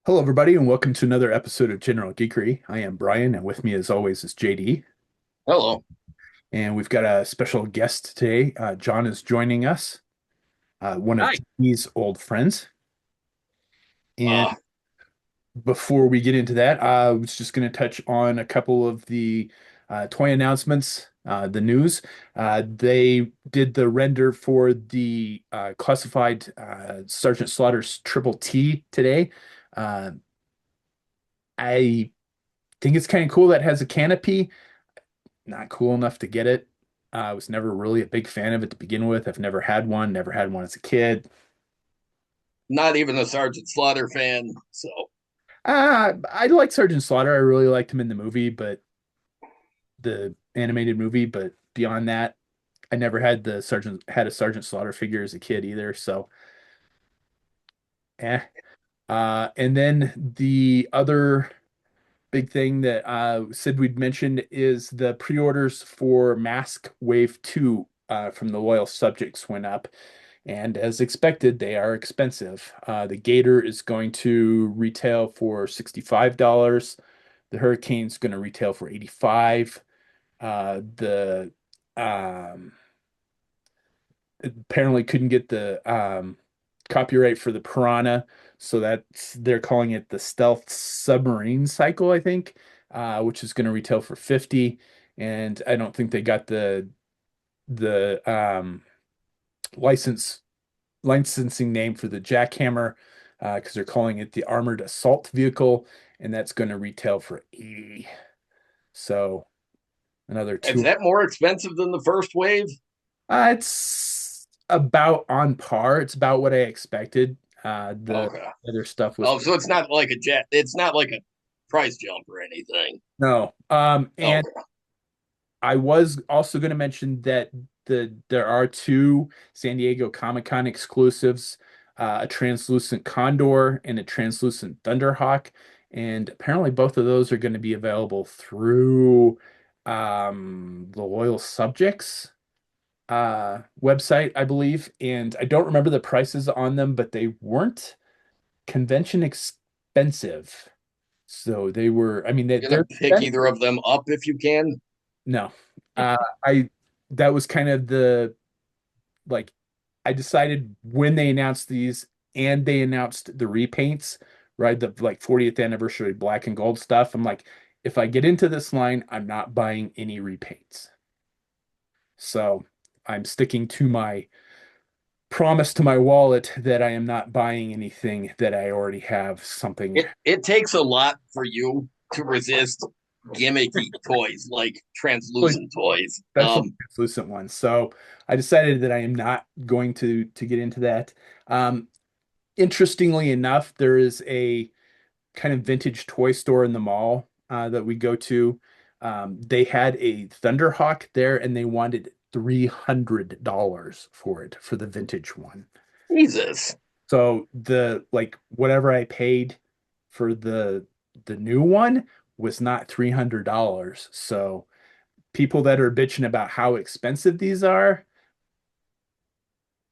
Hello, everybody, and welcome to another episode of General Geekery. I am Brian, and with me, as always, is JD. Hello. And we've got a special guest today. John is joining us, one of Hi. JD's old friends. And Uh, before we get into that, I was just going to touch on a couple of the toy announcements, the news. They did the render for the classified Sergeant Slaughter's Triple T today. Uh, I think it's kind of cool that it has a canopy. Not cool enough to get it. I was never really a big fan of it to begin with. I've never had one as a kid. Not even a Sergeant Slaughter fan. So, I like Sergeant Slaughter. I really liked him in the movie, but the animated movie. But beyond that, I never had a Sergeant Slaughter figure as a kid either. So, eh. And then the other big thing that Sid we'd mentioned is the pre-orders for Mask Wave 2 from the loyal subjects went up. And as expected, they are expensive. The Gator is going to retail for $65. The Hurricane's going to retail for 85. The um, apparently couldn't get the copyright for the Piranha, so they're calling it the Stealth Submarine Cycle, I think, which is going to retail for 50. And I don't think they got the license licensing name for the Jackhammer because they're calling it the Armored Assault Vehicle, and that's going to retail for 80. So another is two. that more expensive than the first wave? It's about on par. It's about what I expected. The Okay. other stuff was Oh, so it's not like a jet. It's not like a price jump or anything. no. And Okay. I was also going to mention that there are two San Diego Comic-Con exclusives, a translucent Condor and a translucent Thunderhawk, and apparently both of those are going to be available through the Loyal Subjects website, I believe. And I don't remember the prices on them, but they weren't convention expensive. So they were, I mean, You're they're gonna pick expensive. either of them up if you can. No. I that was kind of the like I decided when they announced these and they announced the repaints, right? The like 40th anniversary black and gold stuff. I'm like, if I get into this line, I'm not buying any repaints. So I'm sticking to my promise to my wallet that I am not buying anything that I already have something. It takes a lot for you to resist gimmicky toys like Really translucent toys. special translucent ones. So I decided that I am not going to get into that. Interestingly enough, there is a kind of vintage toy store in the mall that we go to. They had a Thunderhawk there and they wanted $300 for it for the vintage one. Jesus. So the like whatever I paid for the new one was not $300. So people that are bitching about how expensive these are,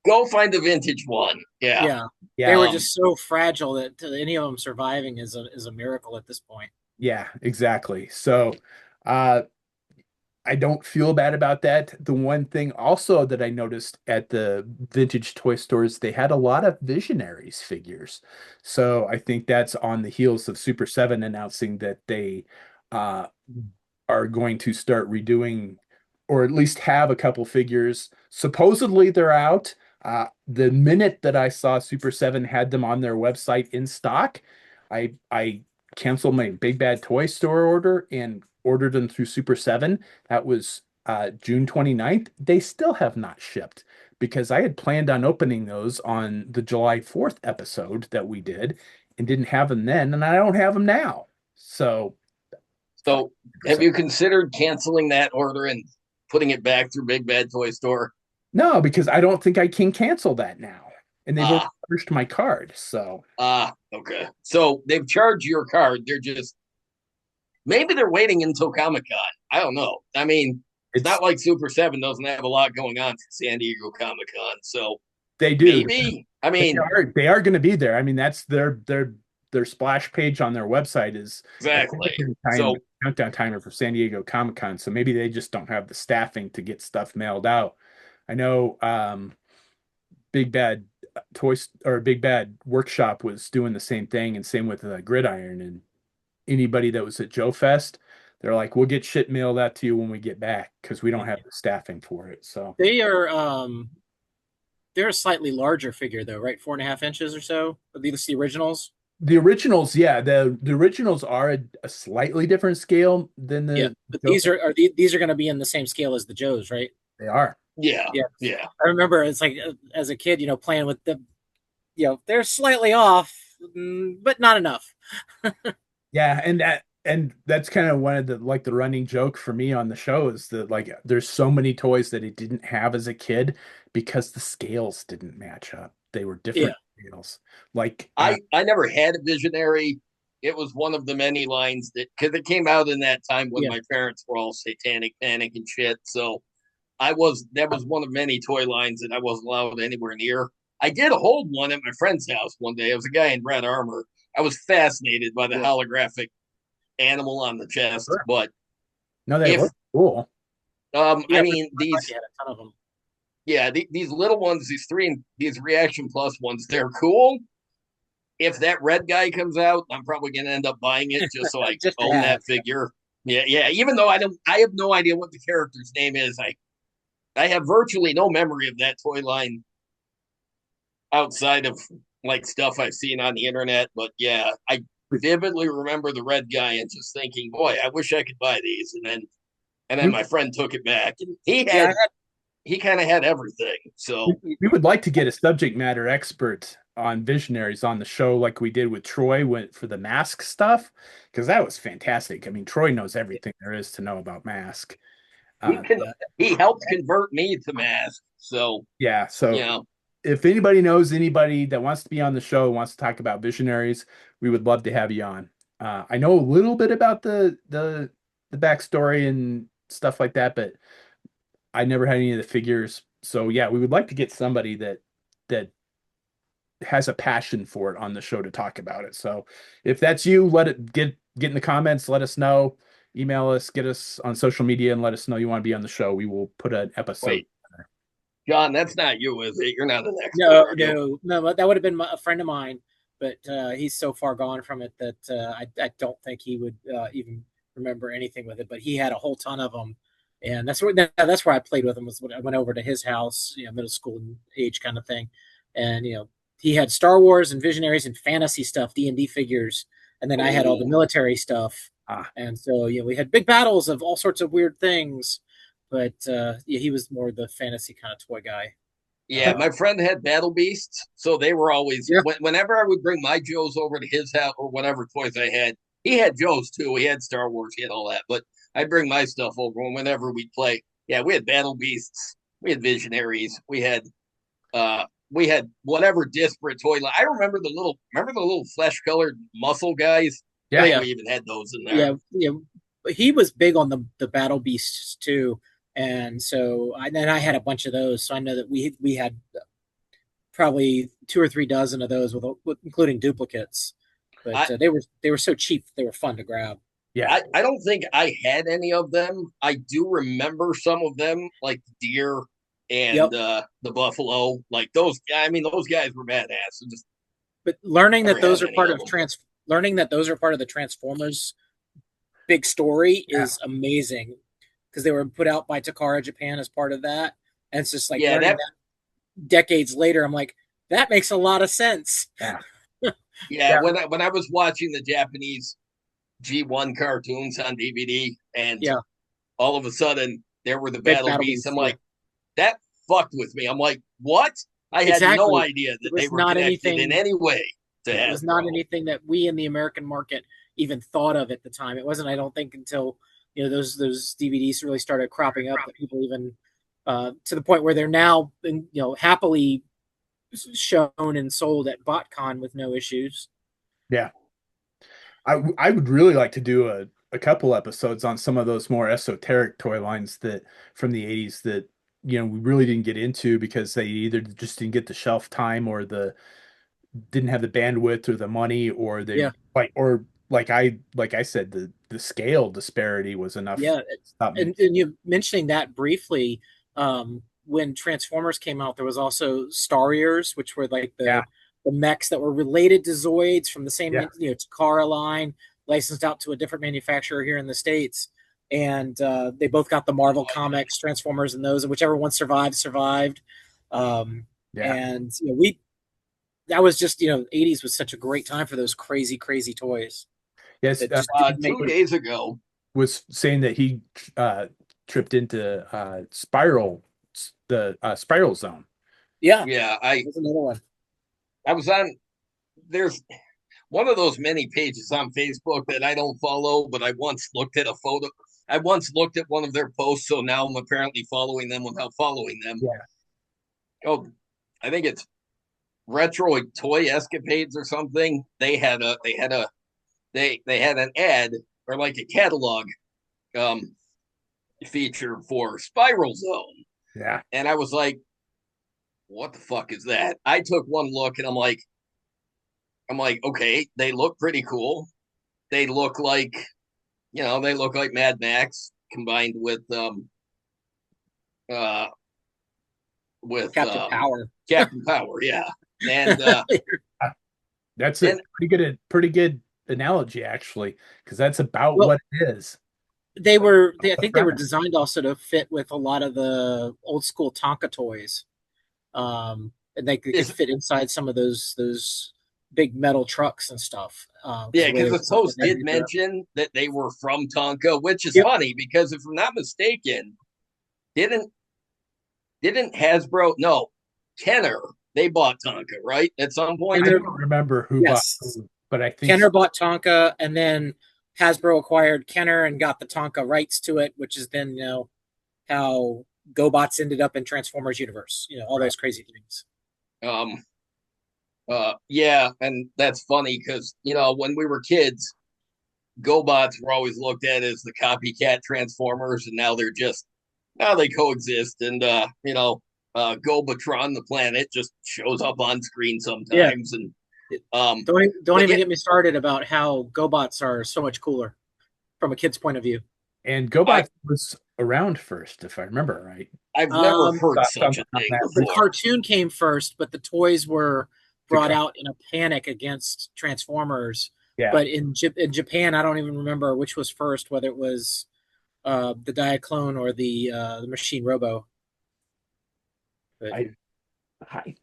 Go find a vintage one. Yeah. Yeah, they yeah, were Um, just so fragile that any of them surviving is a miracle at this point. yeah, exactly. So uh I don't feel bad about that. The one thing also that I noticed at the vintage toy stores, they had a lot of Visionaries figures. So I think that's on the heels of Super 7 announcing that they uh, are going to start redoing or at least have a couple figures. Supposedly they're out. The minute that I saw Super 7 had them on their website in stock, I canceled my Big Bad Toy Store order and ordered them through Super 7. That was June 29th. They still have not shipped because I had planned on opening those on the July 4th episode that we did and didn't have them then, and I don't have them now. So, fuck So, Super have 7. you considered canceling that order and putting it back through Big Bad Toy Store? No, because I don't think I can cancel that now. And they've already Ah, charged my card. So okay. So they've charged your card. They're just maybe they're waiting until Comic Con. I don't know. I mean, it's it's not like Super Seven doesn't have a lot going on for San Diego Comic Con. So they do. maybe. I They mean, they are going to be there. I mean, that's their their splash page on their website is a Exactly. time So countdown timer for San Diego Comic-Con. So maybe they just don't have the staffing to get stuff mailed out. I know Big Bad Big Bad Workshop was doing the same thing, and same with Gridiron. And anybody that was at Joe Fest, they're like, "We'll get shit mailed out to you when we get back because we don't have the staffing for it." So They are they're a slightly larger figure though, right? 4.5 inches or so. At least the originals. the originals, yeah, the originals are a slightly different scale than Yeah, the but Joe these Fest. these are going to be in the same scale as the Joes, right? They are. yeah, Yeah, yeah. I remember it's like as a kid, playing with the, they're slightly off, but not enough. Yeah, and that's kind of one of the like the running joke for me on the show is that like there's so many toys that it didn't have as a kid because the scales didn't match up. They were Yeah, different scales. Like I never had a visionary. It was one of the many lines that because it came out in that time when yeah, my parents were all satanic panic and shit. So I was that was one of many toy lines that I wasn't allowed anywhere near. I did hold one at my friend's house one day. It was a guy in red armor. I was fascinated by the holographic animal on the chest, sure. but No, they if look cool. I yeah. For mean sure. I thought these you had a ton of them. yeah these little ones, these reaction plus ones, they're cool. If that red guy comes out, I'm probably gonna end up buying it just so I Just to own have. that figure. Yeah, yeah. Even though I have no idea what the character's name is. I have virtually no memory of that toy line outside of like stuff I've seen on the internet. But yeah, I vividly remember the red guy and just thinking, boy, I wish I could buy these. And then We, my friend took it back, and Yeah, he kind of had everything. So we would like to get a subject matter expert on visionaries on the show like we did with Troy went for the mask stuff because that was fantastic. I mean, Troy knows everything there is to know about mask. he Uh, can yeah. he helped convert me to mask. So yeah, so you know, if anybody knows anybody that wants to be on the show, wants to talk about visionaries, we would love to have you on. I know a little bit about the backstory and stuff like that, but I never had any of the figures. So yeah, we would like to get somebody that has a passion for it on the show to talk about it. So if that's you, let it get in the comments, let us know, email us, get us on social media and let us know you want to be on the show. We will put an episode. wait, John, that's not you, is it? You're not an expert, No, are you? no, no. That would have been a friend of mine, but he's so far gone from it that I don't think he would even remember anything with it. But he had a whole ton of them, and that's where I played with him. Was when I went over to his house, middle school age kind of thing, and he had Star Wars and Visionaries and fantasy stuff, D&D figures, and then I had all the Oh, military stuff, Ah, and so we had big battles of all sorts of weird things. But yeah, he was more the fantasy kind of toy guy. yeah, Uh, my friend had battle beasts, so they were always yeah, whenever I would bring my Joes over to his house or whatever toys I had. He had Joes too. He had Star Wars. He had all that. But I'd bring my stuff over, and whenever we'd play, yeah, we had battle beasts. We had visionaries. We had whatever disparate toy. I remember the little flesh colored muscle guys. I oh yeah. think yeah, we even had those in there. yeah, yeah. He was big on the battle beasts too, and so then I had a bunch of those. So I know that we had probably 2 or 3 dozen of those with including duplicates. But I they were so cheap, they were fun to grab. Yeah. I don't think I had any of them. I do remember some of them, like the deer Yep. and the buffalo. Like those, I mean, those guys were badass. I just But learning never that had those are any part of of them. the Transformers big story Yeah. is amazing because they were put out by Takara Japan as part of that. And it's just like Yeah, learning that that decades later, I'm like, that makes a lot of sense. Yeah. yeah. Yeah. When I was watching the Japanese G1 cartoons on DVD, and Yeah, all of a sudden there were the big battle battle beasts. beast. I'm Yeah, like, that fucked with me. I'm like, what? I had no exactly. idea that It they was were not connected in anything. any way to Yeah, it was not Hasbro. anything that we in the American market even thought of at the time. It wasn't, I don't think, until those DVDs really started cropping up that people even to the point where they're now happily shown and sold at BotCon with no issues. Yeah. I would really like to do a couple episodes on some of those more esoteric toy lines that from the 80s that we really didn't get into because they either just didn't get the shelf time or didn't have the bandwidth or the money, or they Yeah, like I said, the scale disparity was enough yeah. to stop me. And you mentioning that briefly, when Transformers came out, there was also Starriers, which were like Yeah, the mechs that were related to Zoids from the same, yeah, Takara line, licensed out to a different manufacturer here in the States. And they both got the Marvel Comics, Transformers, and those, and whichever one survived, survived. Um, yeah. and we that was just, 80s was such a great time for those crazy, crazy toys Yes, that just didn't make. 2 days ago. was saying that he uh tripped into Spiral Zone. Yeah, Yeah, I there's another one. I was on. There's one of those many pages on Facebook that I don't follow, but I once looked at a photo. I once looked at one of their posts, so now I'm apparently following them without following them. Yeah. Oh, I think it's Retro Toy Escapades or something. They had an ad or like a catalog um feature for Spiral Zone, Yeah. and I was like, "What the fuck is that?" I took one look, and I'm like, okay, they look pretty cool. They look like they look like Mad Max combined uh with Captain Power. Captain Power, yeah. And That's a and pretty good analogy actually, because that's about Well, what it is. I The think they were premise. designed also to fit with a lot of the old school Tonka toys. And they could is fit inside some of those big metal trucks and stuff. Because yeah, the way they because were the designed, post they had to did be Europe. mention that they were from Tonka, which is Yep. funny because if I'm not mistaken, didn't didn't Hasbro no Kenner they bought Tonka right at some point. I Kenner, don't remember who bought yes. who, but I think Kenner bought Tonka, and then Hasbro acquired Kenner and got the Tonka rights to it, which is then, how GoBots ended up in Transformers universe. All right. those crazy things. Um, yeah, and that's funny because when we were kids, GoBots were always looked at as the copycat Transformers, and now they coexist. And Gobatron, the planet, just shows up on screen Yeah. sometimes. And Don't but even yeah, get me started about how GoBots are so much cooler from a kid's point of view. And I GoBot was around first, if I remember right. I've never Um, heard Saw such something a on thing that the before. recently cartoon came first, but the toys were to brought come. out in a panic against Transformers. Yeah, But in Japan, I don't even remember which was first, whether it was the Diaclone or the Machine Robo. But I, I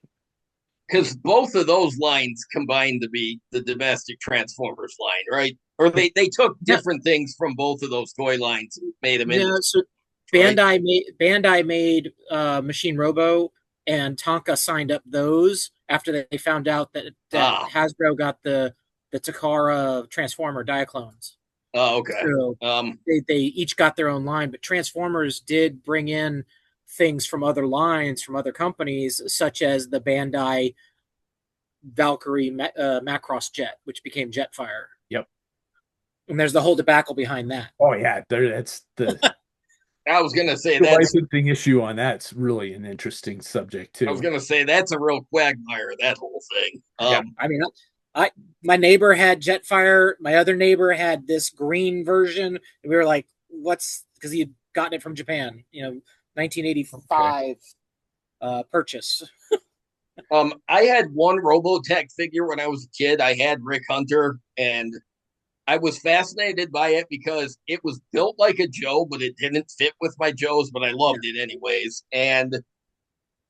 Because both of those lines combined to be the domestic Transformers line, right? Or they took yeah, different things from both of those toy lines and made them into, no. So right? Bandai made Machine Robo, and Tonka signed up those after they found out that Ah, Hasbro got the Takara Transformer Diaclones. oh, okay. So Um, they each got their own line, but Transformers did bring in things from other lines from other companies, such as the Bandai Valkyrie Macross jet, which became Jetfire. yep. And there's the whole debacle behind that. Oh yeah, that's I was gonna say the that's licensing issue on that's really an interesting subject I was too. gonna say that's a real quagmire, that whole thing. Yeah, I mean, I my neighbor had Jetfire. My other neighbor had this green version, and we were like, "What's?" Because he had gotten it from Japan, okay. 1985 purchase. I had one Robotech figure when I was a kid. I had Rick Hunter, and I was fascinated by it because it was built like a Joe, but it didn't fit with my Joes, but I Yeah, loved it anyways. And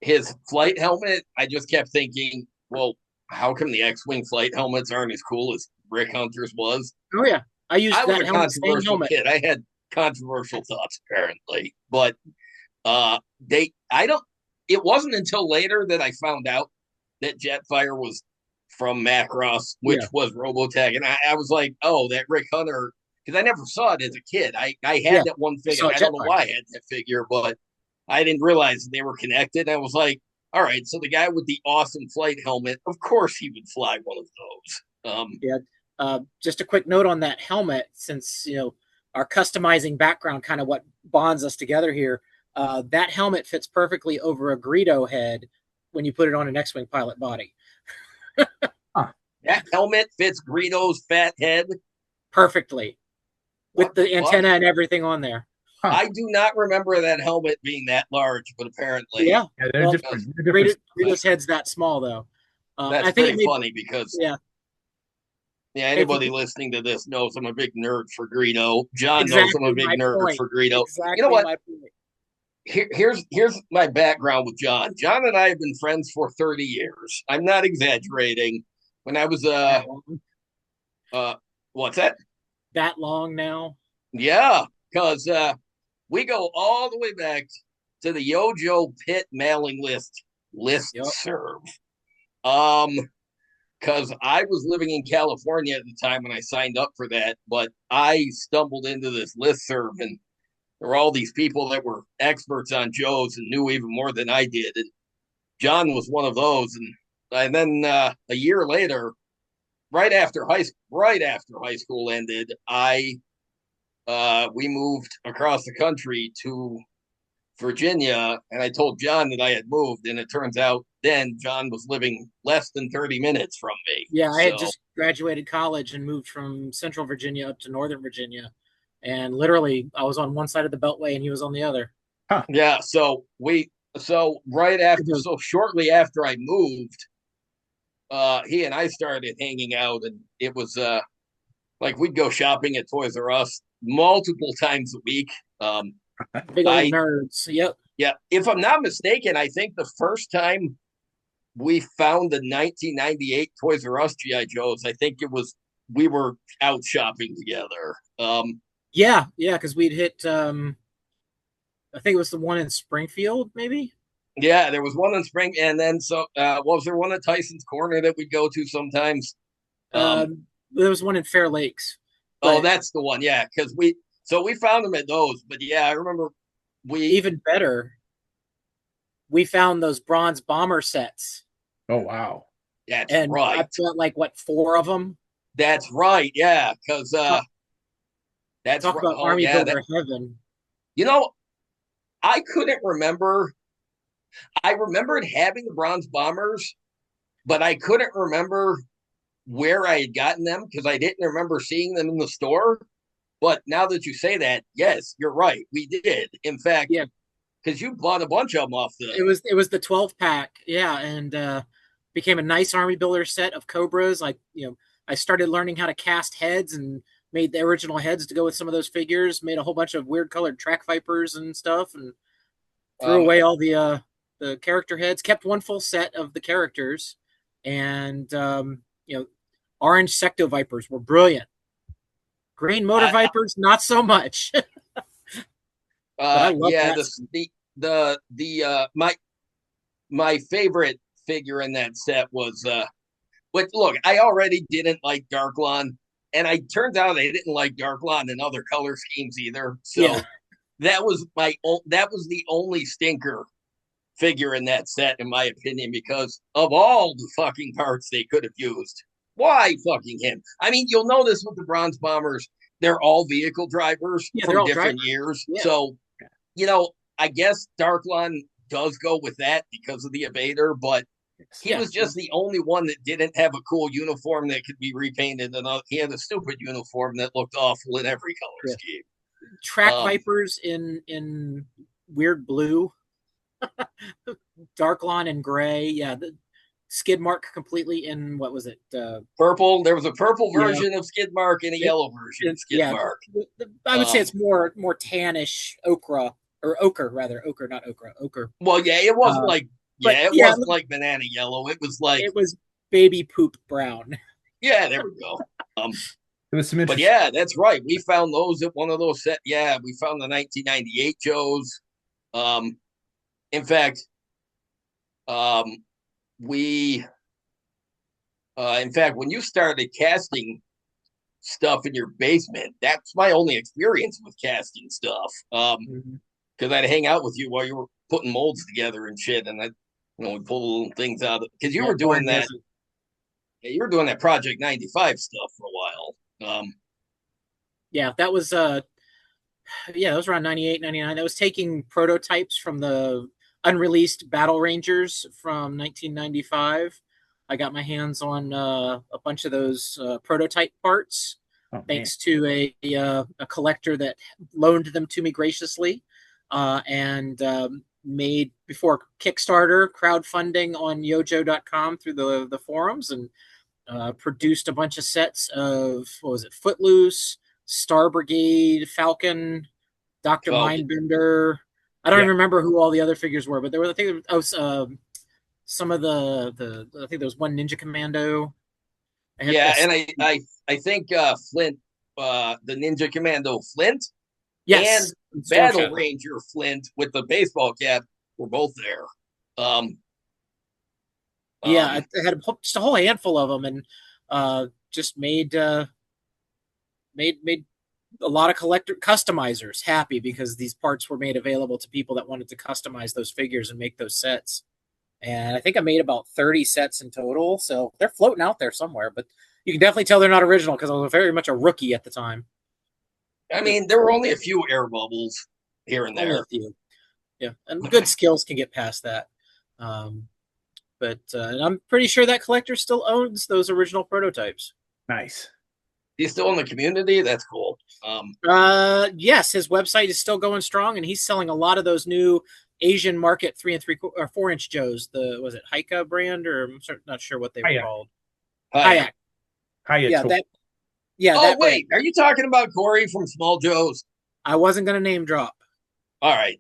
his flight helmet, I just kept thinking, well, how come the X-wing flight helmets aren't as cool as Rick Hunter's was? oh yeah, I I used was that a helmet, same controversial helmet. kid. I had controversial thoughts apparently, but they I don't. It wasn't until later that I found out that Jetfire was from Macross, which Yeah, was Robotech, and I was like, oh, that Rick Hunter, because I never saw it as a kid. I yeah, had that one I figure. saw I don't know Jetfire. why I had that figure, but I didn't realize they were connected. I was like, all right, so the guy with the awesome flight helmet, of course he would fly one of those. Yeah. Just a quick note on that helmet, since our customizing background, kind of what bonds us together here. That helmet fits perfectly over a Greedo head when you put it on an X-wing pilot body. Huh. That helmet fits Greedo's fat head. Perfectly with What the the fuck? antenna and everything on there. Huh. I do not remember that helmet being that large, but apparently, Yeah. Yeah, they're Well, different. They're different Greedo's styles. head's that small though. that's I think it pretty may. funny because Yeah. yeah, If you anybody listening to this knows I'm a big nerd for Greedo. John knows I'm a exactly big my nerd point. for Greedo. You know Exactly what? my point. Here's my background with John. John and I have been friends for 30 years. I'm not exaggerating. When I was That long. uh what's that? That long now. Yeah, because we go all the way back to the Yojo Pit mailing list Yep. serve. Um, because I was living in California at the time when I signed up for that, but I stumbled into this list serve, and there were all these people that were experts on Joe's and knew even more than I did. And John was one of those. And then a year later, right after high school ended, I we moved across the country to Virginia, and I told John that I had moved, and it turns out then John was living less than 30 minutes from me. Yeah, I had So just graduated college and moved from Central Virginia up to Northern Virginia, and literally I was on one side of the Beltway and he was on the other. Huh. yeah, so shortly after I moved, he and I started hanging out, and it was like we'd go shopping at Toys R Us multiple times a week. Um, Big old I nerds. Yep. Yeah, if I'm not mistaken, I think the first time we found the 1998 Toys R Us GI Joes, I think it was we were out shopping together. Yeah, yeah, because we'd hit. I think it was the one in Springfield, maybe. Yeah, there was one in Spring, and then was there one at Tyson's Corner that we'd go to sometimes? Um, There was one in Fair Lakes, oh, but that's the one. Yeah, because we found them at those. But yeah, I remember we. even better, we found those bronze bomber sets, Oh wow. That's and I right. bought like what, four of them. That's right. Yeah, because Talk, that's talk right. about Oh Army yeah, that Builder heaven. you know I couldn't remember. I remembered having the bronze bombers, but I couldn't remember where I had gotten them because I didn't remember seeing them in the store. But now that you say that, yes, you're right. We did. In fact, Yeah, because you bought a bunch of them off the. it was the 12 pack. Yeah, and became a nice Army Builder set of Cobras. Like I started learning how to cast heads and made the original heads to go with some of those figures. Made a whole bunch of weird colored track vipers and stuff, and threw Um, away all the character heads. Kept one full set of the characters, and orange Secto Vipers were brilliant. Green Motor I, Vipers, not so much. But I love yeah, that stuff. the my favorite figure in that set was but look, I already didn't like Darklon, and I turns out I didn't like Darklon in other color schemes either. Yeah, So that was the only stinker figure in that set, in my opinion, because of all the fucking parts they could have used. Why fucking him? I mean, you'll notice with the Bronze Bombers, they're all vehicle drivers yeah, they're from all different drivers. years. Yeah, So, I guess Darklon does go with that because of the Evader, but he yeah. was just the only one that didn't have a cool uniform that could be repainted. And he had a stupid uniform that looked awful in every color Yeah. scheme. Track Um, Vipers in weird blue, Darklon in gray. Yeah, the skid mark completely in what was it? Purple. There was a purple Yeah, version of Skidmark and a it, yellow version of yeah. Skidmark. I would say Um, it's more tannish ochre or ochre rather ochre, not okra, ochre. well, Uh, but it yeah, wasn't like banana yellow. It was like, it was baby poop brown. yeah, there we go. Um, There was some but interesting. yeah, that's right. We found those at one of those set. Yeah, we found the 1998 Joes. Um, in fact, um, we, in fact, when you started casting stuff in your basement, that's my only experience with casting stuff. Mhm. Because I'd hang out with you while you were putting molds together and shit, and we pull little things out of because you Yeah, were doing Lauren that. does it. Yeah, you were doing that Project 95 stuff for a while. Yeah, that was yeah, that was around 98, 99. That was taking prototypes from the unreleased Battle Rangers from 1995 I got my hands on a bunch of those prototype parts, Oh man. thanks to a collector that loaned them to me graciously, and made before Kickstarter crowdfunding on Yojo.com through the forums, and produced a bunch of sets of, what was it, Footloose, Star Brigade, Falcon, Doctor Oh, Mindbender. I don't Yeah. even remember who all the other figures were, but there were, I think, some of the I think there was one Ninja Commando. I had yeah, this. and I think Flint, the Ninja Commando Flint, and Yes, Storm Battle Shadow. Ranger Flint with the baseball cap were both there. Um, Yeah, um, I had just a whole handful of them, and just made a lot of collector customizers happy because these parts were made available to people that wanted to customize those figures and make those sets. And I think I made about 30 sets in total, so they're floating out there somewhere. But you can definitely tell they're not original because I was very much a rookie at the time. I mean, there were only a few air bubbles here and Only a there. few, yeah, and good skills can get past that. Um, but I'm pretty sure that collector still owns those original prototypes. Nice. He's still in the community. That's cool. Yes, his website is still going strong, and he's selling a lot of those new Asian market 3 and 3/4 or 4 inch Joes. The was it Heika brand, or I'm not sure what they were Hiya. called. Hi. Hayak. Hiya. Yeah, Oh that brand. wait, are you talking about Corey from Small Joe's? I wasn't gonna name drop. All right,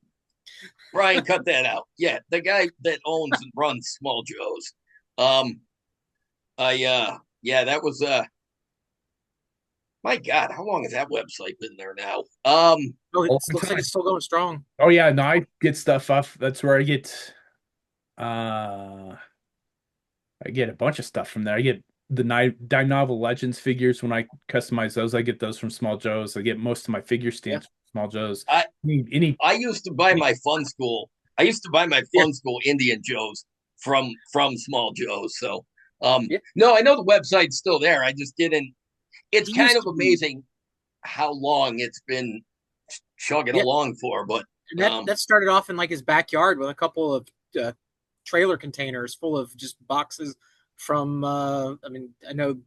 Brian, cut that out. Yeah, the guy that owns and runs Small Joe's. Um, yeah, that was my God, how long has that website been there now? Oh, it Long looks like time. it's still going strong. Oh yeah, no, I get stuff off. That's where uh I get a bunch of stuff from there. I get the Dime Novel Legends figures when I customize those. I get those from Small Joe's. I get most of my figure Yeah, stamps from Small Joe's. I Any, I used to buy any my Fun School. I used to buy my yeah, Fun School Indian Joe's from Small Joe's. So yeah. no, I know the website's still there. I just didn't. It's He kind used of to be. amazing how long it's been chugging Yeah, along for, but and that started off in like his backyard with a couple of uh, trailer containers full of just boxes from. I mean, I know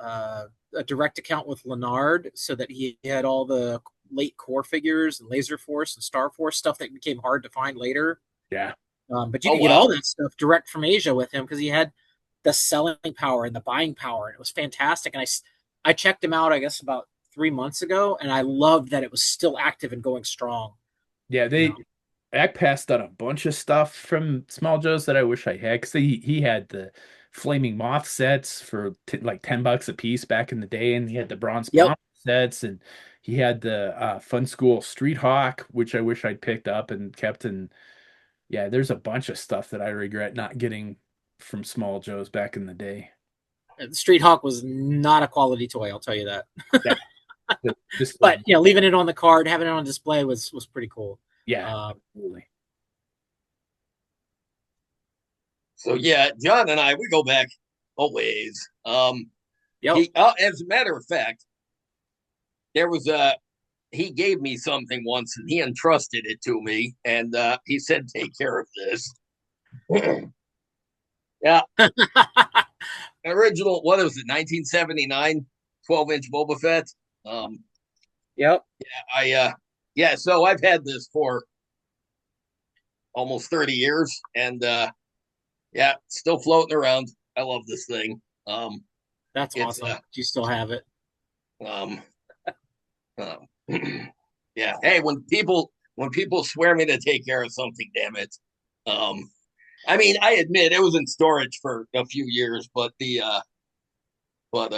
a direct account with Leonard, so that he had all the late core figures and Laser Force and Star Force stuff that became hard to find later. yeah. But you oh could get all wow. that stuff direct from Asia with him because he had the selling power and the buying power, and it was fantastic. And I checked him out, I guess, about 3 months ago, and I loved that it was still active and going strong. Yeah, You know, I passed on a bunch of stuff from Small Joe's that I wish I had because he had the Flaming Moth sets for t like $10 a piece back in the day, and he had the Bronze yep, Bomb sets, and he had the Fun School Street Hawk, which I wish I'd picked up and kept. And yeah, there's a bunch of stuff that I regret not getting from Small Joe's back in the day. Street Hawk was not a quality toy, I'll tell you that. Yeah, just But leaving it on the card, having it on display was pretty cool. yeah, Um, absolutely. So yeah, John and I we go back a ways. yep, He as a matter of fact, there was a he gave me something once and he entrusted it to me and he said take care of this. Yeah, original what was it 1979 12-inch Boba Fett. Um yep. I yeah, so I've had this for almost 30 years and yeah, still floating around. I love this thing. That's It's awesome. You still have it. um um yeah, hey, when people swear me to take care of something, damn it. Um I mean, I admit it was in storage for a few years, but the but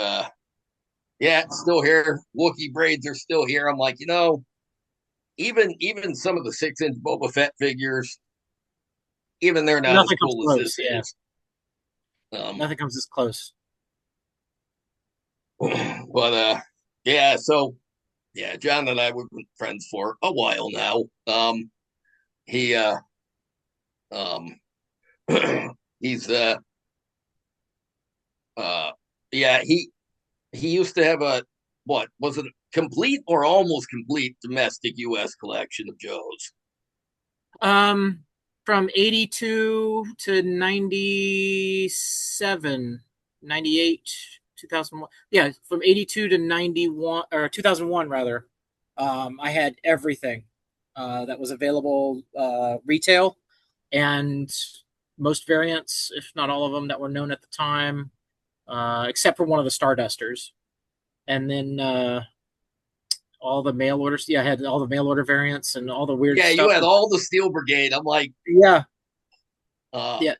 yeah, it's still here. Wookiee braids are still here. I'm like, even some of the 6-inch Boba Fett figures, even they're not as Nothing comes cool as close. this Yeah, is. Um, nothing comes this close. but yeah, so yeah, John and I we've been friends for a while now. He um he's uh yeah, he used to have a what was it complete or almost complete domestic US collection of Joes. Um, from 82 to 97, 98, 2001. Yeah, from 82 to 91 or 2001 rather. I had everything that was available retail and most variants, if not all of them, that were known at the time, except for one of the Stardusters. And then all the mail orders. Yeah, I had all the mail order variants and all the weird Yeah, you stuff. had all the Steel Brigade. I'm like, Yeah, uh, yeah.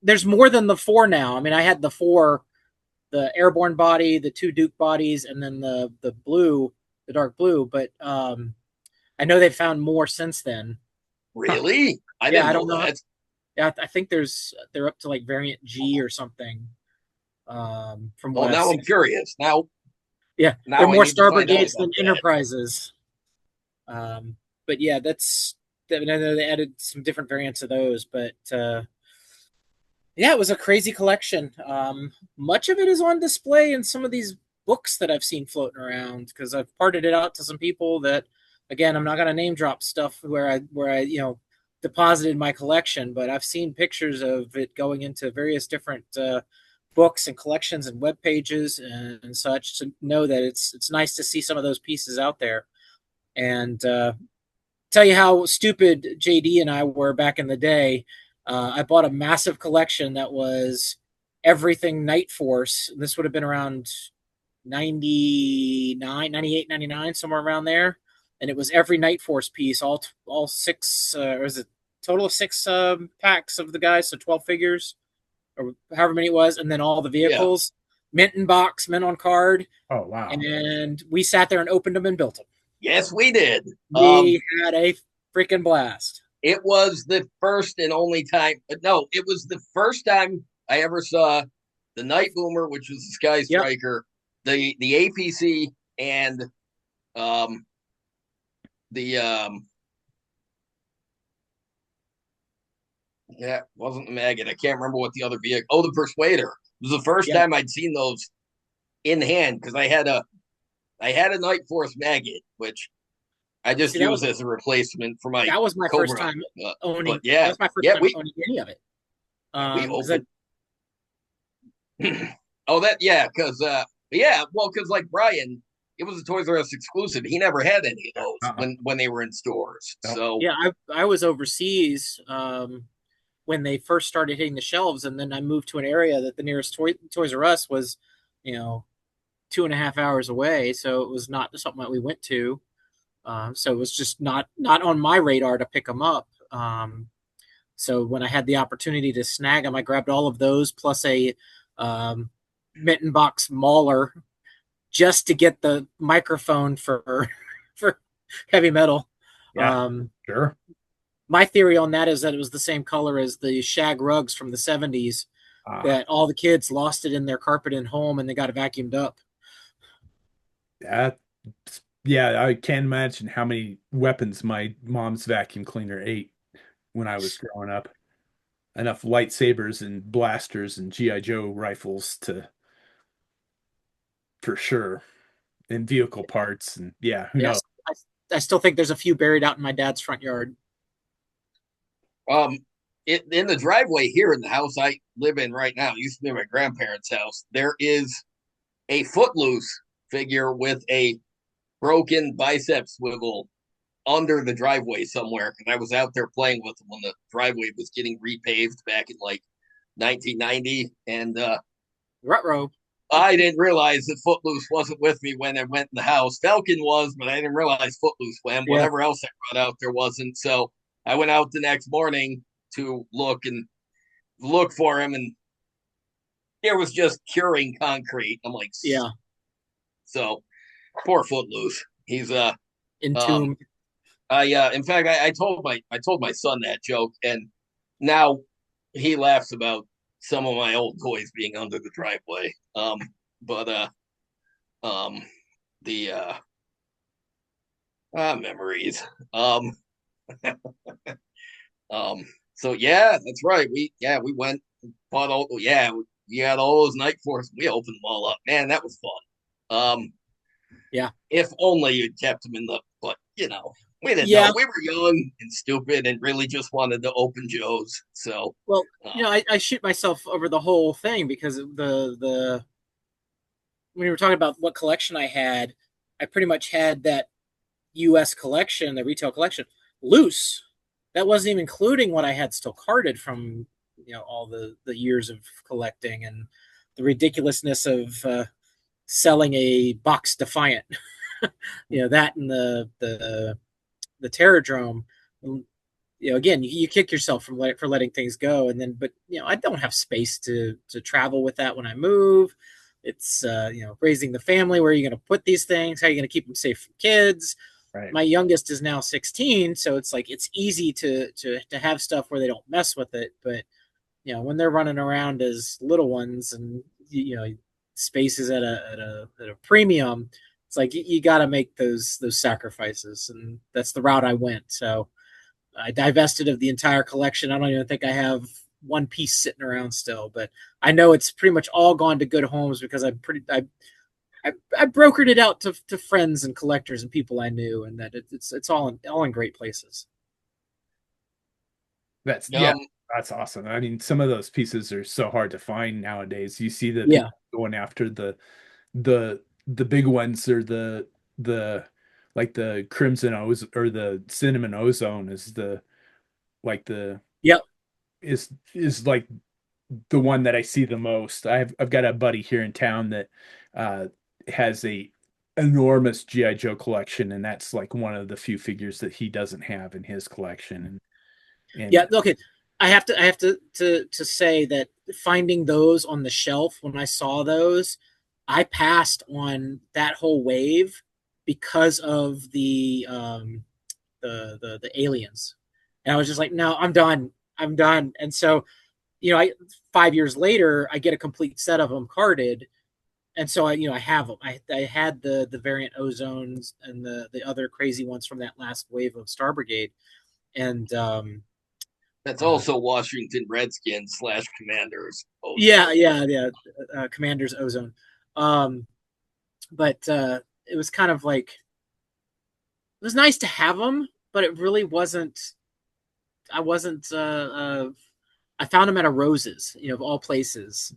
There's more than the four now. I mean, I had the four, the airborne body, the two Duke bodies, and then the blue, the dark blue. But I know they've found more since then. really? I Yeah, didn't I know don't know. that. Yeah, I think they're up to like variant G or something. From Oh, what I've now seen. I'm curious. Yeah, they're Now I more need to Star find out Brigades about than that. Enterprises. But yeah, that's. I know they added some different variants of those, but yeah, it was a crazy collection. Much of it is on display in some of these books that I've seen floating around because I've parted it out to some people that, again, I'm not going to name drop stuff where I deposited my collection, but I've seen pictures of it going into various different books and collections and web pages and such to know that it's nice to see some of those pieces out there and tell you how stupid JD and I were back in the day. I bought a massive collection that was everything Night Force. This would have been around 99, 98, 99, somewhere around there. And it was every Night Force piece, all six, or is it total of six packs of the guys, so 12 figures, or however many it was, and then all the Yeah. vehicles, mint in box, mint on card. Oh, wow. And we sat there and opened them and built them. Yes, we did. We had a freaking blast. It was the first and only time. No, it was the first time I ever saw the Night Boomer, which was the Sky Yep. Striker, the APC, and um, the yeah, wasn't the Maggot. I can't remember what the other vehicle. Oh, the Persuader. It was the first Yeah. time I'd seen those in hand because I had a Night Force Maggot, which I just See, that used was as a replacement for my that was my first Cobra. time But owning. That yeah, was my first yeah, time owning any of it. we Is that opened. Oh, that yeah, because yeah, well, because like Brian, it was a Toys R Us exclusive. He never had any of those Uh-uh. when they were in stores. No. So yeah? I was overseas when they first started hitting the shelves, and then I moved to an area that the nearest Toys R Us was, you know, 2.5 hours away. So it was not something that we went to. So it was just not on my radar to pick them up. So when I had the opportunity to snag them, I grabbed all of those plus a um, mitten box mauler just to get the microphone for for heavy metal. Yeah, Um, sure. my theory on that is that it was the same color as the shag rugs from the 70s Uh, that all the kids lost it in their carpet at home and they got it vacuumed up. that, yeah, I can't imagine how many weapons my mom's vacuum cleaner ate when I was growing up. Enough lightsabers and blasters and GI Joe rifles to for sure, and vehicle parts and yeah, who knows? Yes, I still think there's a few buried out in my dad's front yard. um, in the driveway here in the house I live in right now, it used to be my grandparents' house. There is a Footloose figure with a broken bicep swivel under the driveway somewhere because I was out there playing with them when the driveway was getting repaved back in like 1990, and Rutro. I didn't realize that Footloose wasn't with me when I went in the house. Falcon was, but I didn't realize Footloose when. Yeah. Whatever else I brought out there wasn't. So I went out the next morning to look for him, and there was just curing concrete. I'm like, Yeah. so poor Footloose. He's um Entombed. in fact I told my son that joke, and now he laughs about some of my old toys being under the driveway. But um the memories. Um so yeah, that's right. We went bought all we had all those Night Force. We opened them all up. Man, that was fun. Yeah. If only you'd kept them in the but we didn't Yeah. know. We were young and stupid and really just wanted to open Joe's. So, Well, uh, I shoot myself over the whole thing because the when we were talking about what collection I had, I pretty much had that U.S. collection, the retail collection, loose. That wasn't even including what I had still carded from all the years of collecting and the ridiculousness of selling a box Defiant. That and the Terradrome. Again, you kick yourself for letting things go, and then but I don't have space to travel with that when I move. It's raising the family. Where are you going to put these things? How are you going to keep them safe from kids? Right. My youngest is now 16, so it's like it's easy to have stuff where they don't mess with it. But when they're running around as little ones, and space is at a premium, it's like you got to make those sacrifices, and that's the route I went. So I divested of the entire collection. I don't even think I have one piece sitting around still, but I know it's pretty much all gone to good homes because I brokered it out to friends and collectors and people I knew, and that it's all in great places. That's yeah, um, that's awesome. I mean, some of those pieces are so hard to find nowadays. You see the Yeah, people going after the big ones or the like the crimson ozone or the cinnamon ozone is the like the yep, is like the one that I see the most. I've got a buddy here in town that uh has a enormous GI Joe collection, and that's like one of the few figures that he doesn't have in his collection. yeah. And Okay, I have to say that finding those on the shelf when I saw those, I passed on that whole wave because of the aliens, and I was just like, no, I'm done. I'm done. And so I 5 years later, I get a complete set of them carded, and so I have them. I had the variant ozones and the other crazy ones from that last wave of Star Brigade, and that's uh, also Washington Redskins / Commanders yeah, ozone. yeah, yeah, Commander's ozone, um, but it was kind of like it was nice to have them, but it really wasn't. I wasn't. I found them at a Roses, of all places,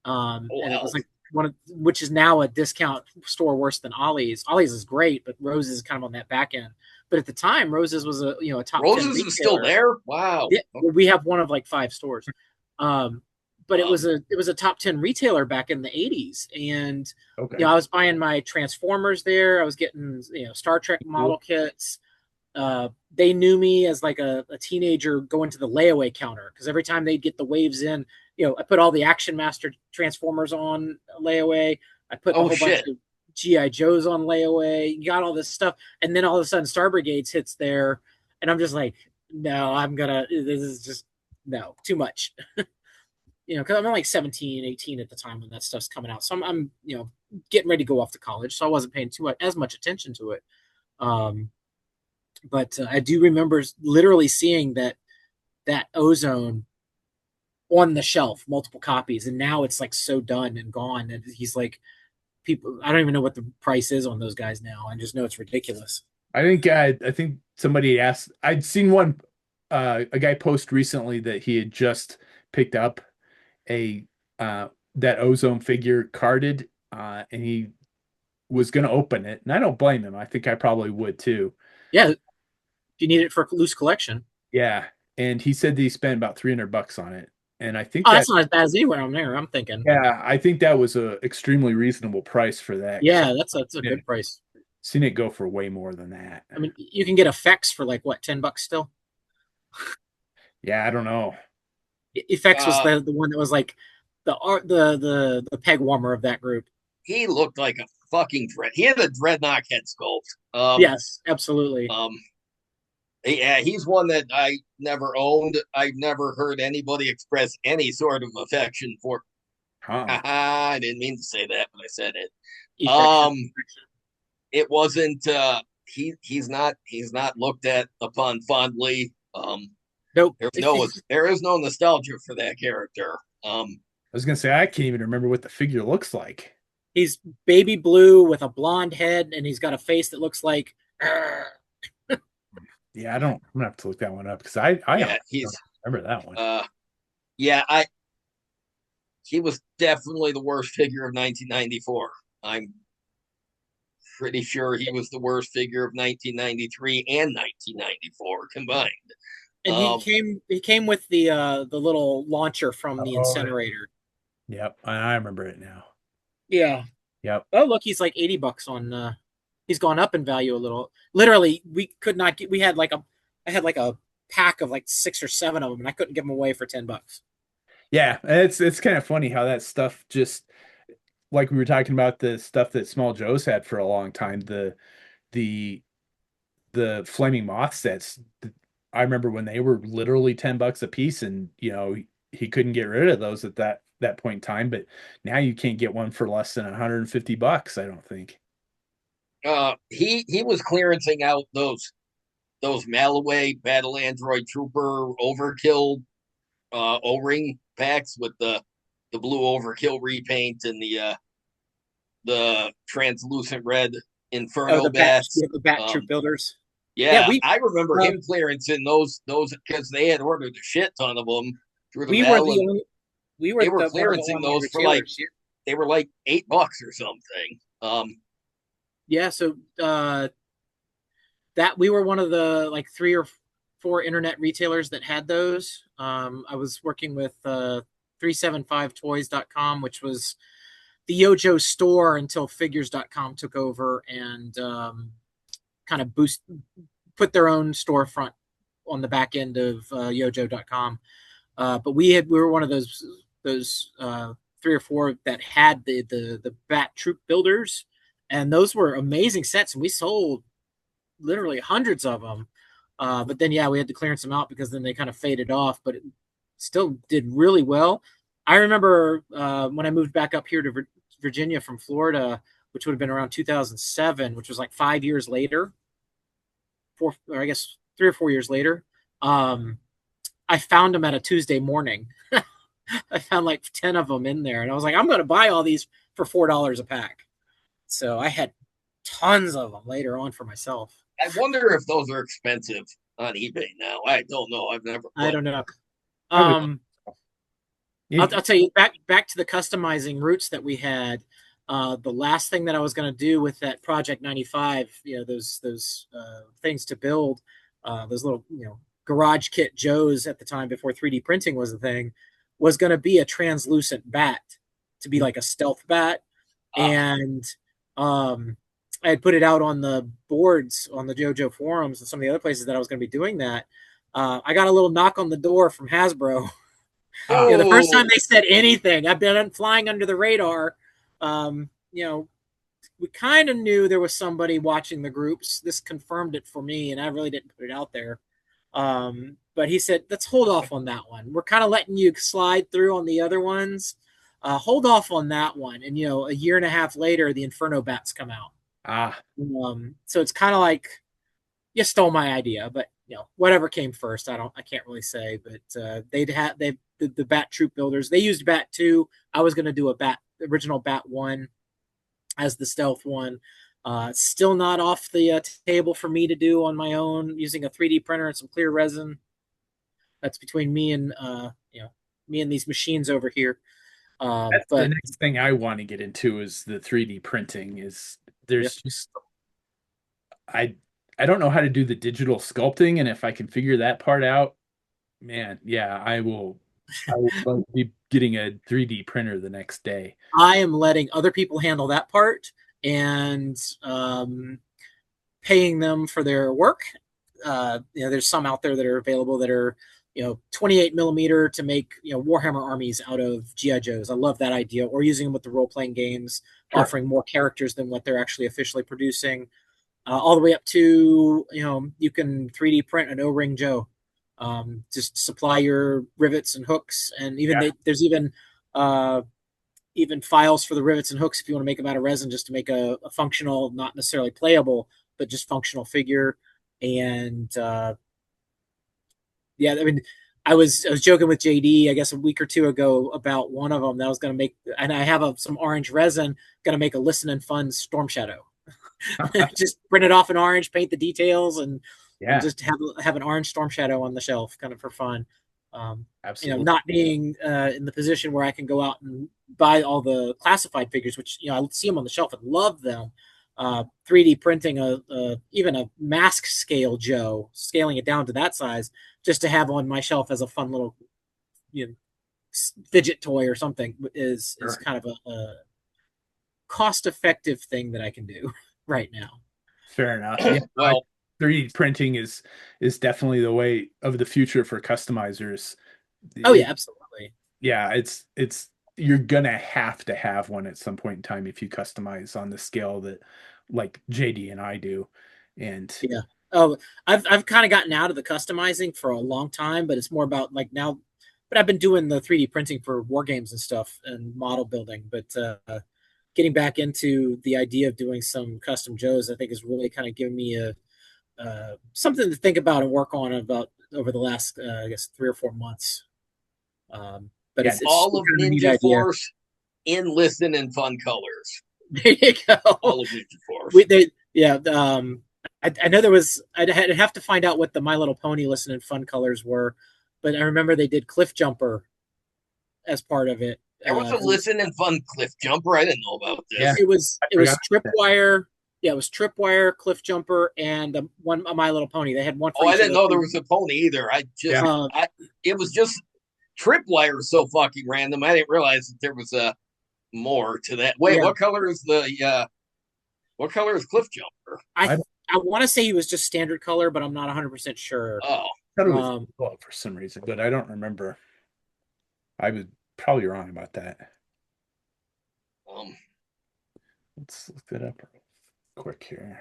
Oh, and it wow. was like one of which is now a discount store worse than Ollie's. Ollie's is great, but Roses is kind of on that back end. But at the time, Roses was a top 10 Roses is still retailer. there. Wow. Yeah, we have one of like 5 stores, um, but it was Um, a top 10 retailer back in the '80s, and okay, I was buying my Transformers there. I was getting Star Trek model cool. kits. They knew me as like a teenager going to the layaway counter because every time they'd get the waves in, I put all the Action Master Transformers on layaway. I put a oh whole bunch shit. of GI Joes on layaway. You got all this stuff, and then all of a sudden Star Brigades hits there, and I'm just like, no, I'm gonna. This is just no too much. Because I'm like 17, 18 at the time when that stuff's coming out, so I'm getting ready to go off to college, so I wasn't paying too much as much attention to it. Um, but I do remember literally seeing that ozone on the shelf, multiple copies, and now it's like so done and gone. And he's like, people, I don't even know what the price is on those guys now. I just know it's ridiculous. I think somebody asked. I'd seen one a guy post recently that he had just picked up a that ozone figure carded, and he was going to open it, and I don't blame him. I think I probably would too. Yeah, if you need it for a loose collection. Yeah, and he said that he spent about $300 on it, and I think Oh, that that's not as bad as anywhere on there. I'm thinking. yeah, I think that was a extremely reasonable price for that because Yeah, that's a I've good price. seen it go for way more than that. I mean, you can get effects for like what, $10 still. Yeah, I don't know. Effects was Uh, the one that was like the art the peg warmer of that group. he looked like a fucking dread. He had a dreadnought head sculpt. Yes, absolutely. Um, yeah, he's one that I never owned. I've never heard anybody express any sort of affection for. Huh. I didn't mean to say that, but I said it. Effection. Um, it wasn't. He's not looked at upon fondly. Nope. There is no nostalgia for that character. I was gonna say I can't even remember what the figure looks like. He's baby blue with a blonde head, and he's got a face that looks like. Yeah, I don't. I'm gonna have to look that one up because I Yeah, honestly don't remember that one. uh yeah, I he was definitely the worst figure of 1994. I'm pretty sure he was the worst figure of 1993 and 1994 combined. And Um, he came with the little launcher from the Oh, incinerator. yep, I remember it now. Yeah. Yep. Oh, look, he's like 80 bucks on he's gone up in value a little. Literally, we could not get we had like a I had like a pack of like 6 or 7 of them and I couldn't give them away for 10 bucks. Yeah, and it's kind of funny how that stuff just like we were talking about the stuff that Small Joe's had for a long time. The the Flaming Moth sets. I remember when they were literally $10 a piece, and he couldn't get rid of those at that point in time. But now you can't get one for less than $150. I don't think. he was clearancing out those Malaway Battle Android Trooper Overkill O-ring packs with the blue Overkill repaint and the translucent red Oh, Inferno bats. the bat troop Um, builders. Yeah, yeah, I remember uh, him clearancing those because they had ordered a shit ton of them through the we were mail, the and only we were they were the one of the clearancing only those for like retailers here. they were like $8 or something. Yeah, so that we were one of the like 3 or 4 internet retailers that had those. I was working with 375toys.com, which was the Yojo store until figures.com took over and kind of put their own storefront on the back end of yojo.com. But we were one of those 3 or 4 that had the bat troop builders, and those were amazing sets, and we sold literally hundreds of them. But then, yeah, we had to clearance them out because then they kind of faded off, but it still did really well. I remember when I moved back up here to Virginia from Florida, which would have been around 2007, which was like 5 years later, or I guess 3 or 4 years later. Um, I found them at a Tuesday morning. I found like 10 of them in there, and I was like, I'm going to buy all these for $4 a pack. So I had tons of them later on for myself. I wonder if those are expensive on eBay now. I don't know. I've never I looked. don't know. Probably. Um, You, I'll tell you back to the customizing roots that we had. The last thing that I was going to do with that Project 95, those things to build, those little garage kit Joes at the time before 3D printing was a thing, was going to be a translucent bat to be like a stealth bat, Ah, and I had put it out on the boards on the JoJo forums and some of the other places that I was going to be doing that. I got a little knock on the door from Hasbro. The first time oh, they said anything, I've been flying under the radar. Um, you know, we kind of knew there was somebody watching the groups. This confirmed it for me, and I really didn't put it out there. But he said, let's hold off on that one. We're kind of letting you slide through on the other ones. Hold off on that one. And, a year and a half later, the Inferno bats come out. ah, So it's kind of like you stole my idea, but whatever came first, I can't really say. But the Bat Troop builders. They used Bat 2. I was going to do a original Bat 1 as the stealth one. Still not off the table for me to do on my own using a 3D printer and some clear resin. That's between me and me and these machines over here. that's the But next thing I want to get into is the 3D printing. Is yeah, there's just I I don't know how to do the digital sculpting, and if I can figure that part out, man, yeah, I will be getting a 3D printer the next day. I am letting other people handle that part and paying them for their work. There's some out there that are available that are 28 millimeter to make Warhammer armies out of GI Joes. I love that idea. Or using them with the role playing games, Sure. offering more characters than what they're actually officially producing. All the way up to you can 3D print an O-ring Joe. Just supply your rivets and hooks, and Yeah. there's even files for the rivets and hooks if you want to make them out of resin, just to make a functional, not necessarily playable, but just functional figure. And yeah, I mean, I was joking with JD, I guess a week or two ago, about one of them that I was going to make, and I have some orange resin, going to make a Listen and Fun Storm Shadow. Just print it off in orange, paint the details, and and Yeah, just have an orange Storm Shadow on the shelf, kind of for fun. Um, absolutely. not being in the position where I can go out and buy all the classified figures, which I see them on the shelf and love them. 3D printing even a mask scale Joe, scaling it down to that size, just to have on my shelf as a fun little you know fidget toy or something is Sure. kind of a cost effective thing that I can do right now. Fair enough. Yeah, Well, 3D printing is definitely the way of the future for customizers. Oh yeah, It, absolutely. yeah, it's you're gonna have to have one at some point in time if you customize on the scale that like JD and I do. And Yeah. Oh, I've kind of gotten out of the customizing for a long time, but it's more about like now. But I've been doing the 3D printing for war games and stuff and model building. But getting back into the idea of doing some custom Joes, I think is really kind of giving me a something to think about and work on about over the last I guess 3 or 4 months. But yeah, it's all kind of of a neat Ninja idea. Force in Listen and Fun colors. There you go. All of Ninja Force. Yeah. I know there was. I'd have to find out what the My Little Pony Listen and Fun colors were, but I remember they did Cliff Jumper as part of it. There was a Listen and Fun Cliff Jumper. I didn't know about yeah, this. I It forgot was that. Tripwire. Yeah, it was Tripwire, Cliff Jumper, and one a My Little Pony. They had one for Oh, I each of didn't the know there three. was a pony either. Yeah, I it was just Tripwire so fucking random. I didn't realize that there was a more to that. Wait, Yeah, what color is Cliff Jumper? I I I want to say he was just standard color, but I'm not 100% sure. Oh, thought it was Um, yellow for some reason, but I don't remember. I was probably wrong about that. um, Let's look that up real quick here.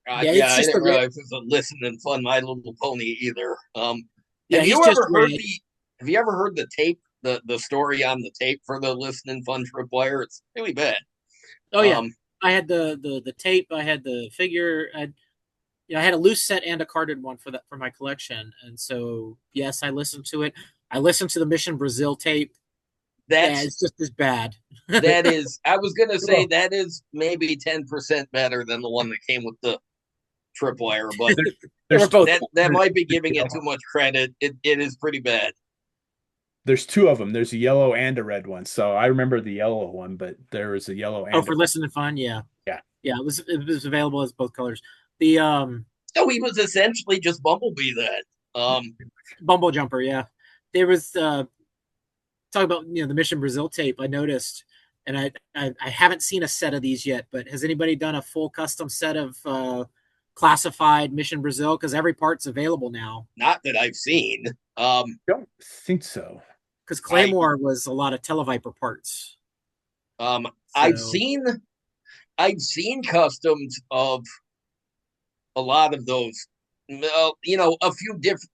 yeah, yeah, it's I just didn't the red. realize it was a Listen and Fun My Little Pony either. Yeah, he's just red. Have you ever heard the tape, the story on the tape for the Listen and Fun Tripwire? It's really bad. Oh yeah, Um, I had the tape. I had the figure. I had a loose set and a carded one for my collection, and so yes, I listened to it. I listened to the Mission Brazil tape. Yeah, that's it's just as bad. that is. I was gonna say Oh, that is maybe 10% better than the one that came with the Tripwire, but there, They were there's both that might be giving it too much credit. It is pretty bad. there's two of them. There's a yellow and a red one. So I remember the yellow one, but there was a yellow oh and a for listening fun. Yeah, yeah. yeah, it was available as both colors. The So he was essentially just Bumblebee then. Bumble Jumper. Yeah, there was talk about the Mission Brazil tape. I noticed, and I haven't seen a set of these yet. But has anybody done a full custom set of classified Mission Brazil? Because every part's available now. Not that I've seen. Don't think so. Because I Claymore was a lot of Televiper parts. um I've So seen I've seen customs of a lot of those. A few different,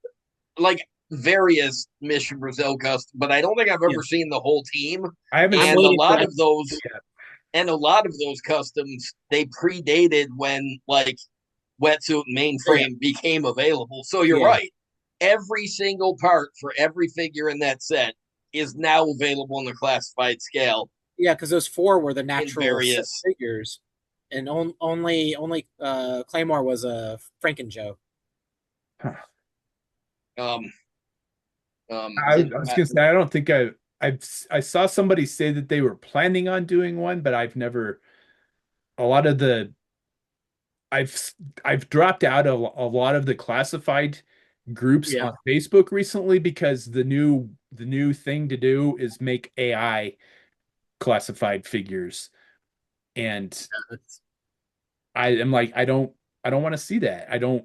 like various Mission Brazil customs, but I don't think I've yeah, ever seen the whole team. I haven't I'm And a seen waiting for lot that. of those, it yet. and a lot of those customs, they predated when like wetsuit and Oh yeah, mainframe became available. So you're yeah, right. Every single part for every figure in that set is now available in the classified scale yeah. Because those four were the in natural set various figures, and only Claymore was a Franken Joe. Huh. um I was gonna say I don't think I saw somebody say that they were planning on doing one, but I've never a lot of the I've I've dropped out of a lot of the classified groups Yeah, on Facebook recently because the new thing to do is make AI classified figures. And that's, I am like, I don't want to see that. I don't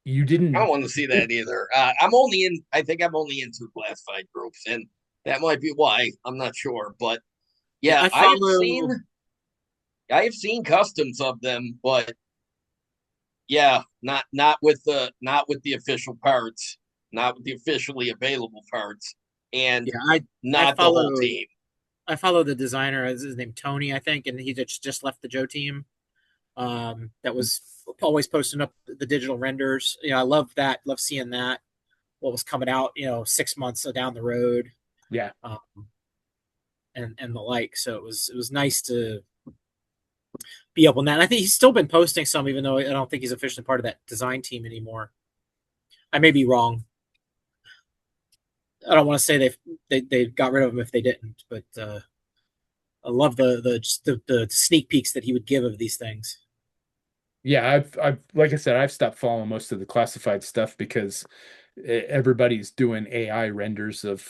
you I don't didn't want to see that either. I think I'm only in two classified groups, and that might be why. I'm not sure, but yeah. yeah, I follow. I have seen customs of them, but yeah, not with the official parts, not with the officially available parts, and Yeah, I not the whole follow. team. I follow the designer. His name Tony, I think, and he just left the Joe team. That was always posting up the digital renders. I love that. Love seeing that. What was coming out, 6 months down the road, yeah. um, and the like. So it was nice to be up on that. And I think he's still been posting some, even though I don't think he's officially part of that design team anymore. I may be wrong. I don't want to say they got rid of them if they didn't, but I love the sneak peeks that he would give of these things. Yeah, I've like I said, I've stopped following most of the classified stuff because everybody's doing AI renders of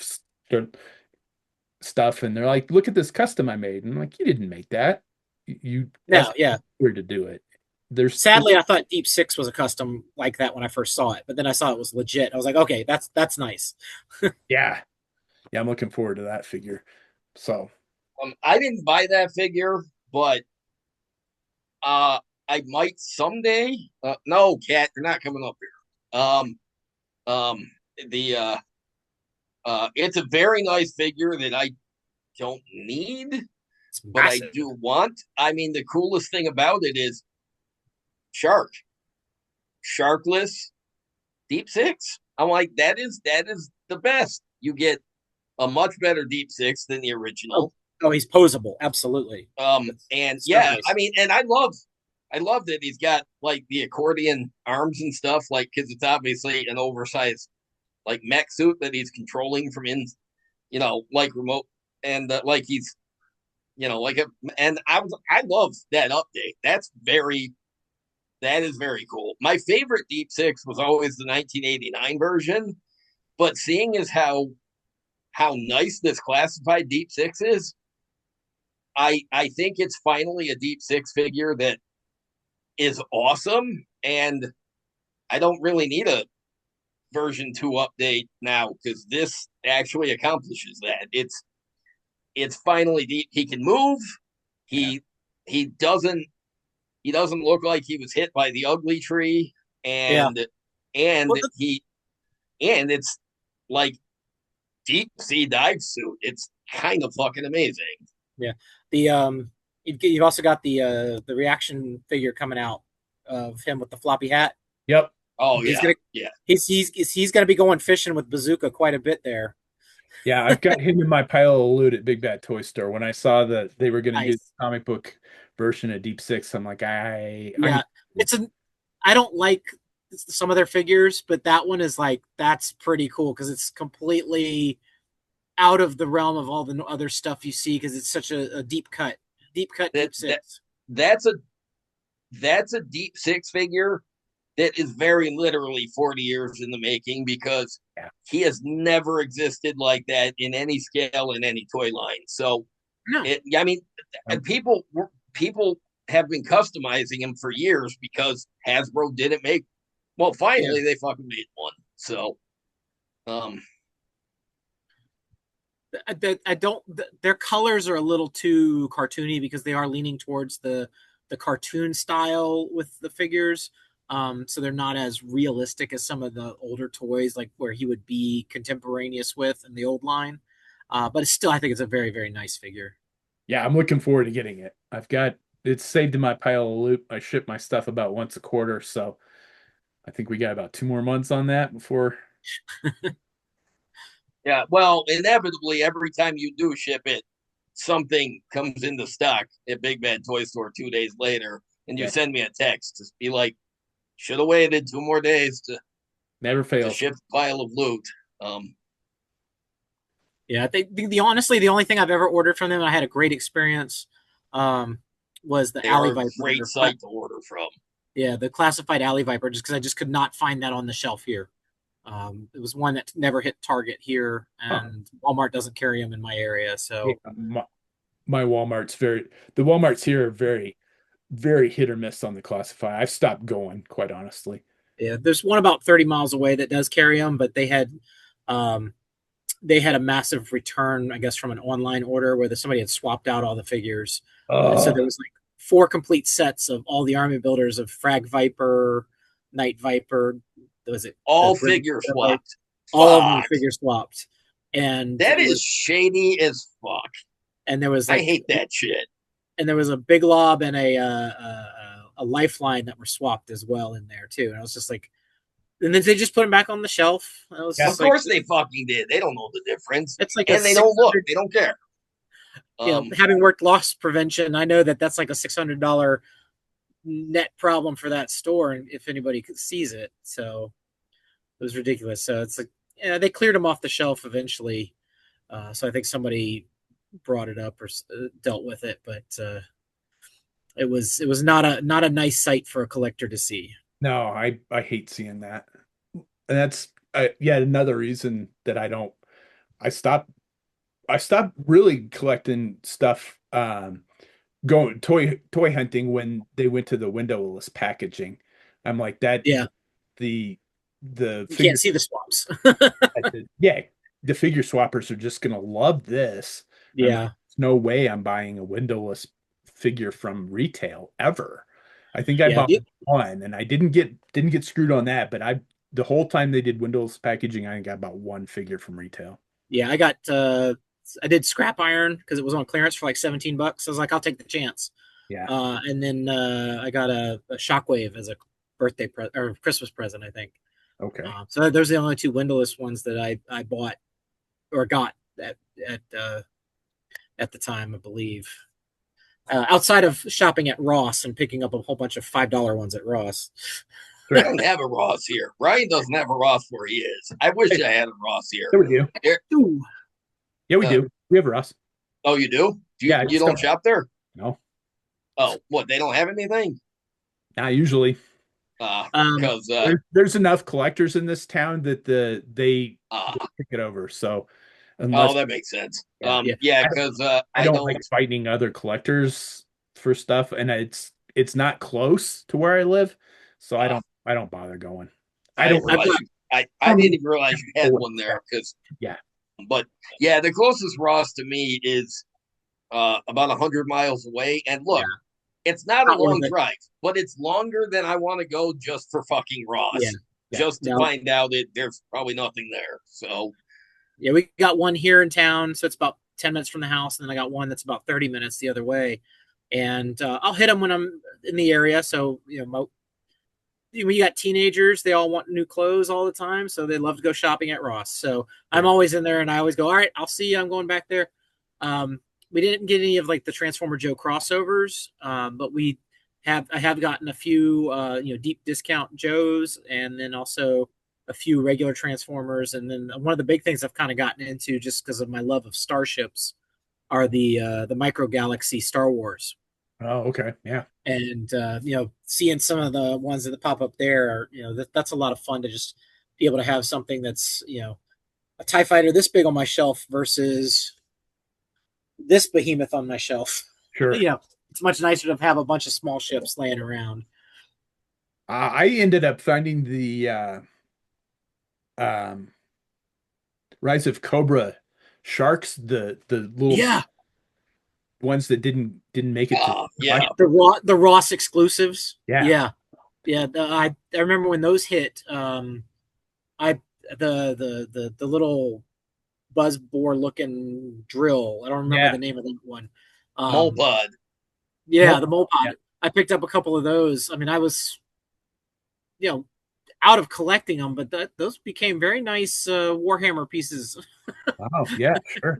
stuff, and they're like, "Look at this custom I made," and I'm like, "You didn't make that. You Now, asked yeah. where to do it." There's Sadly, I thought Deep Six was a custom like that when I first saw it, but then I saw it was legit. I was like, okay, that's nice. yeah, yeah, I'm looking forward to that figure. So I didn't buy that figure, but I might someday. No, Cat, you're not coming up here. Um, the it's a very nice figure that I don't need, It's but I massive. do want. I mean, the coolest thing about it is shark, sharkless, deep six. I'm like, that is the best. You get a much better deep six than the Oh, original. oh, he's posable, absolutely. And It's so yeah, I nice. mean, and I love that he's got like the accordion arms and stuff, like because it's obviously an oversized like mech suit that he's controlling from like remote, and like he's, like a, and I love that update. That is very cool. My favorite Deep Six was always the 1989 version, but seeing as how nice this classified Deep Six is, I think it's finally a Deep Six figure that is awesome, and I don't really need a version 2 update now because this actually accomplishes that. It's finally deep. He can move. yeah, He he doesn't look like he was hit by the ugly tree, Yeah. and Well, and he and it's like deep sea dive suit. It's kind of fucking amazing. yeah. The you've also got the reaction figure coming out of him with the floppy hat. yep, Oh He's yeah, gonna yeah. he's gonna be going fishing with Bazooka quite a bit there. yeah. I've got him in my pile of loot at Big Bad Toy Store. When I saw that they were going to do the Nice. comic book version of Deep Six, I'm like, I Yeah. need. It's a I don't like some of their figures, but that one is like that's pretty cool because it's completely out of the realm of all the other stuff you see because it's such a deep cut, That deep that six. that's a that's a deep six figure that is very literally 40 years in the making because Yeah. he has never existed like that in any scale in any toy line. So No, I mean, and people have been customizing him for years because Hasbro didn't make. Well, yeah, finally they fucking made one. So, um, I don't. Their colors are a little too cartoony because they are leaning towards the cartoon style with the figures. So they're not as realistic as some of the older toys, like where he would be contemporaneous with in the old line. But it's still, I think it's a very, very nice figure. Yeah, I'm looking forward to getting it. I've got it's saved in my pile of loot. I ship my stuff about once a quarter, so I think we got about 2 more months on that before. yeah. Well, inevitably, every time you do ship it, something comes into stock at Big Bad Toy Store 2 days later, and you Yeah, send me a text to be like, "Should have waited 2 more days never to fails. ship the pile of loot." Um, Yeah, I think the honestly the only thing I've ever ordered from them, and I had a great experience, um, was the they Alley are a Viper. great site to order from. Yeah, the classified Alley Viper, just because I just could not find that on the shelf here. It was one that never hit Target here, Huh. and Walmart doesn't carry them in my area. Yeah, So my Walmart's the Walmarts here are very, very hit or miss on the classify. I've stopped going, quite honestly. yeah, there's one about 30 miles away that does carry them, but um, they had a massive return, I guess, from an online order where somebody had swapped out all the figures, and so Uh, there was like four complete sets of all the army builders of Frag Viper, Night Viper. Was it the All British figure Widow? swapped. All of them were Fuck. figure swapped, and That it is was shady as fuck. and there was I like hate that shit. and there was a big lob and a lifeline that were swapped as well in there too. And I was just like, and then they just put them back on the shelf. I was yeah, Of just like, course they fucking did. They don't know the difference. it's like a And they don't look. 600. They don't care. Um, Having worked loss prevention, I know that that's like a $600 net problem for that store, and if anybody sees it. So It was ridiculous. So it's like, yeah, they cleared them off the shelf eventually. So I think somebody brought it up or dealt with it, but it was not a nice sight for a collector to see. No, I hate seeing that. And that's yet another reason that I stopped I stopped really collecting stuff going toy hunting when they went to the windowless packaging. I'm like that Yeah, the you can't figure see the swaps. yeah, the figure swappers are just gonna love this. I'm like, Yeah, there's no way I'm buying a windowless figure from retail ever. I think I yeah, bought one and I didn't get screwed on that, but I the whole time they did windowless packaging, I think I bought one figure from retail. yeah. I did scrap iron because it was on clearance for like $17. I was like, I'll take the chance. Yeah. And then I got a Shockwave as a birthday or Christmas present, I think. Okay. So those are the only two windowless ones that I bought or got at uh, at the time, I believe. Outside of shopping at Ross and picking up a whole bunch of $5 ones at Ross. We Sure. don't have a Ross here. Brian doesn't have a Ross where he is. I wish I had a Ross here. Yeah, we do. Here- Ooh, Yeah, we uh, do. We have Russ. oh, you do? Yeah, I You just don't don't shop there? know. Oh, what? They don't have anything? Not usually. um, Because There's enough collectors in this town that uh, they pick it over. So oh, unless that makes sense. yeah, yeah, Yeah, I don't, because I I don't don't. like fighting other collectors for stuff, and it's not close to where I live, so Uh, I don't bother going. I I didn't don't I've realize got you. I didn't even realize you had one yeah, there. Because, yeah, but yeah, the closest Ross to me is about 100 miles away. And yeah, look, it's not a not worth long it. drive, but it's longer than I want to go just for fucking Yeah, Ross, yeah. just to no, find out that there's probably nothing there. So, yeah, we got one here in town, so it's about 10 minutes from the house, and then I got one that's about 30 minutes the other way. And I'll hit them when I'm in the area. So when you got teenagers, they all want new clothes all the time, so they love to go shopping at Ross. So I'm Sure. always in there, and I always go, all right, I'll see you. I'm going back there. We didn't get any of like the Transformer Joe crossovers, but I have gotten a few deep discount Joes, and then also a few regular Transformers, and then one of the big things I've kind of gotten into just because of my love of starships are the micro galaxy Star Wars. Oh, okay, yeah, And seeing some of the ones that pop up there are, that's a lot of fun to just be able to have something that's a TIE fighter this big on my shelf versus this behemoth on my shelf. sure. It's much nicer to have a bunch of small ships laying around. I ended up finding the um, Rise of Cobra sharks, the little Yeah, ones that didn't make it to yeah. the Ross exclusives. yeah, Yeah, yeah. I remember when those hit. I the little buzz bore looking drill. I don't remember yeah. the name of that one. Um, Moped. yeah, Nope. the mole Yeah. pod. I picked up a couple of those. I mean, I was you know out of collecting them, but those became very nice Warhammer pieces. Wow. Yeah. Sure.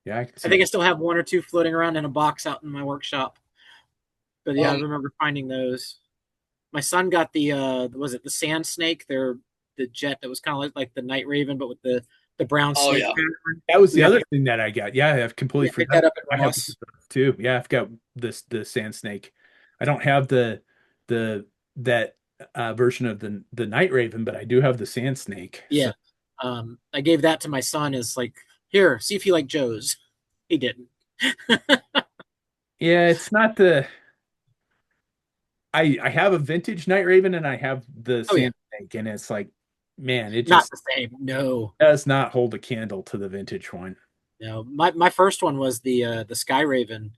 Yeah, I can I see think I that. still have one or two floating around in a box out in my workshop. But yeah, I Um, remember finding those. My son got the was it the Sand Snake? They're the jet that was kind of like the Night Raven, but with the brown oh snake yeah. pattern. That was We the got other thing that I got. Yeah, I've completely yeah, picked forgot. that up at I have one of Ross. those too. Yeah, I've got the sand snake. I don't have the that version of the Night Raven, but I do have the sand snake. So Yeah. I gave that to my son as like, here, see if you like Joe's. He didn't. yeah, it's not the I have a vintage Night Raven and I have the Oh yeah, sand snake, and it's like, man, it not just the same. No, does not hold a candle to the vintage one. no. My first one was the Sky Raven.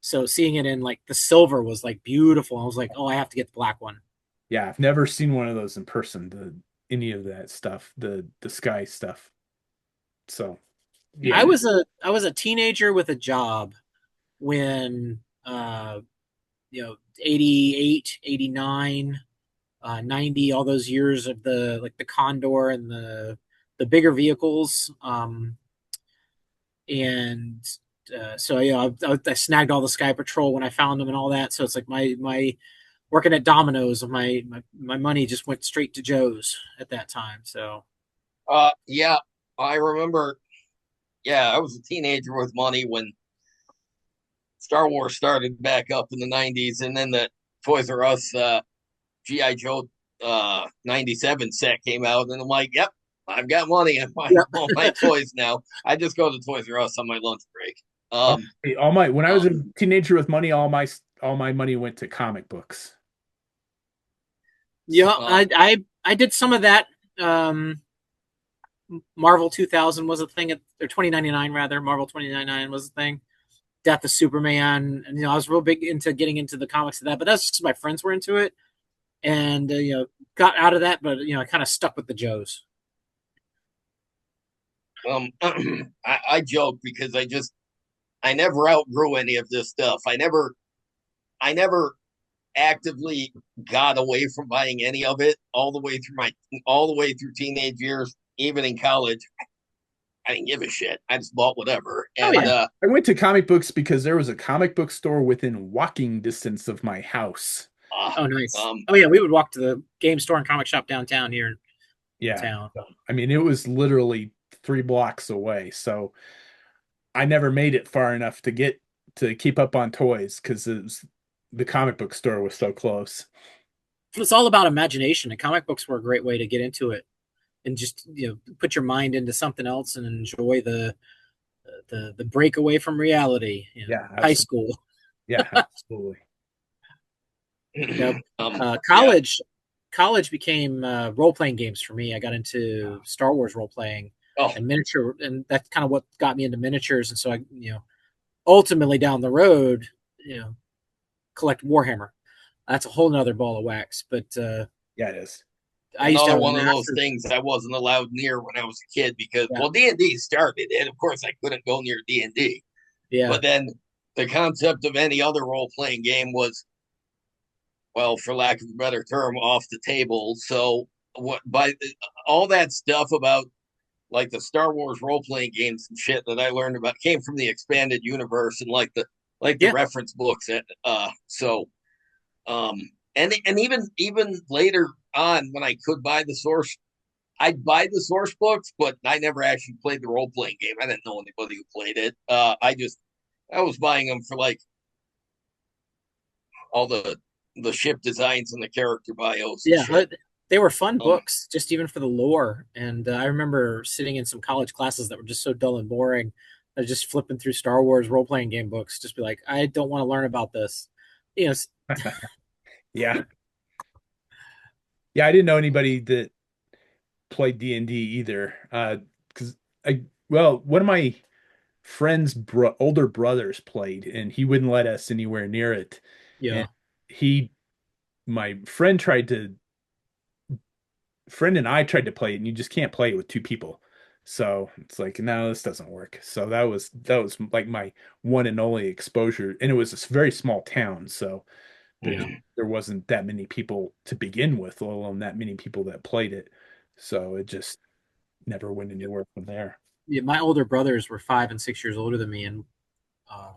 So seeing it in like the silver was like beautiful. I was like, oh, I have to get the black one. Yeah, I've never seen one of those in person, the any of that stuff, the sky stuff. So yeah. I was a teenager with a job when 88, 89, 90, all those years of the like the Condor and the bigger vehicles. And so I snagged all the Sky Patrol when I found them and all that. So it's like my working at Domino's. My money just went straight to Joe's at that time. So Yeah, I remember. Yeah, I was a teenager with money when Star Wars started back up in the '90s, and then the Toys R Us GI Joe '97 set came out, and I'm like, yep, I've got money. I'm buying yeah, all my toys now. I just go to Toys R Us on my lunch break. Oh, all my when I was a Um, teenager with money, all my money went to comic books. So, yeah. I did some of that. Um, Marvel 2000 was a thing or 2099 rather. Marvel 2099 was a thing. Death of Superman, and I was real big into getting into the comics of that. But that's just my friends were into it, and got out of that. But I kind of stuck with the Joes. I joke because I never outgrew any of this stuff. I never actively got away from buying any of it all the way through teenage years, even in college. I didn't give a shit. I just bought whatever. Oh And yeah. I went to comic books because there was a comic book store within walking distance of my house. uh, Oh nice. um, Oh yeah, we would walk to the game store and comic shop downtown here in Yeah. town. So, I mean, it was literally 3 blocks away. So I never made it far enough to keep up on toys because the comic book store was so close. It's all about imagination, and comic books were a great way to get into it and just put your mind into something else and enjoy the break away from reality. Yeah, High absolutely. school. Yeah, absolutely. Yep. yeah. College became role playing games for me. I got into Star Wars role playing Oh, and miniature, and that's kind of what got me into miniatures. And so I, ultimately down the road, collect Warhammer. That's a whole nother ball of wax. But Yeah, it is. I used to another have a one of those massive, things I wasn't allowed near when I was a kid because, yeah, well, D&D started it. Of course, I couldn't go near D&D. yeah, But then the concept of any other role playing game was, well, for lack of a better term, off the table. So what by all that stuff about like the Star Wars role playing games and shit that I learned about came from the expanded universe and like the yeah, reference books. So um and even later on when I could buy the source, I'd buy the source books, but I never actually played the role playing game. I didn't know anybody who played it. I was buying them for like all the ship designs and the character bios and yeah. shit. They were fun Um, books, just even for the lore. And I remember sitting in some college classes that were just so dull and boring. I was just flipping through Star Wars role playing game books, just be like, I don't want to learn about this. You know, Yeah. Yeah, I didn't know anybody that played D&D either. Because one of my friend's older brothers played, and he wouldn't let us anywhere near it. And yeah, he, my friend and I tried to play it, and you just can't play it with two people. So it's like, no, this doesn't work. So that was like my one and only exposure, and it was a very small town, so there yeah. there wasn't that many people to begin with, let alone that many people that played it. So it just never went anywhere from there. Yeah, my older brothers were 5 and 6 years older than me, and uh,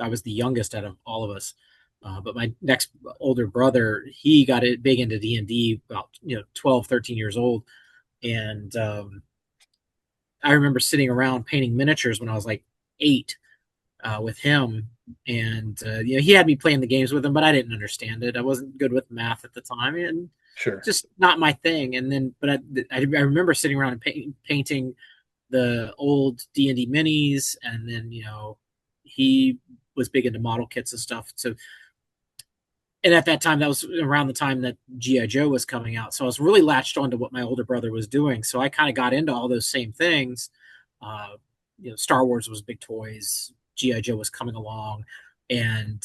I was the youngest out of all of us. But my next older brother, he got it big into D&D about 12, 13 years old, and I remember sitting around painting miniatures when I was like 8 with him, and he had me playing the games with him, but I didn't understand it. I wasn't good with math at the time, and Sure. just not my thing. And then, but I remember sitting around and painting the old D&D minis, and then he was big into model kits and stuff. So, and at that time, that was around the time that GI Joe was coming out. So I was really latched on to what my older brother was doing. So I kind of got into all those same things. Uh, Star Wars was big toys. GI Joe was coming along, and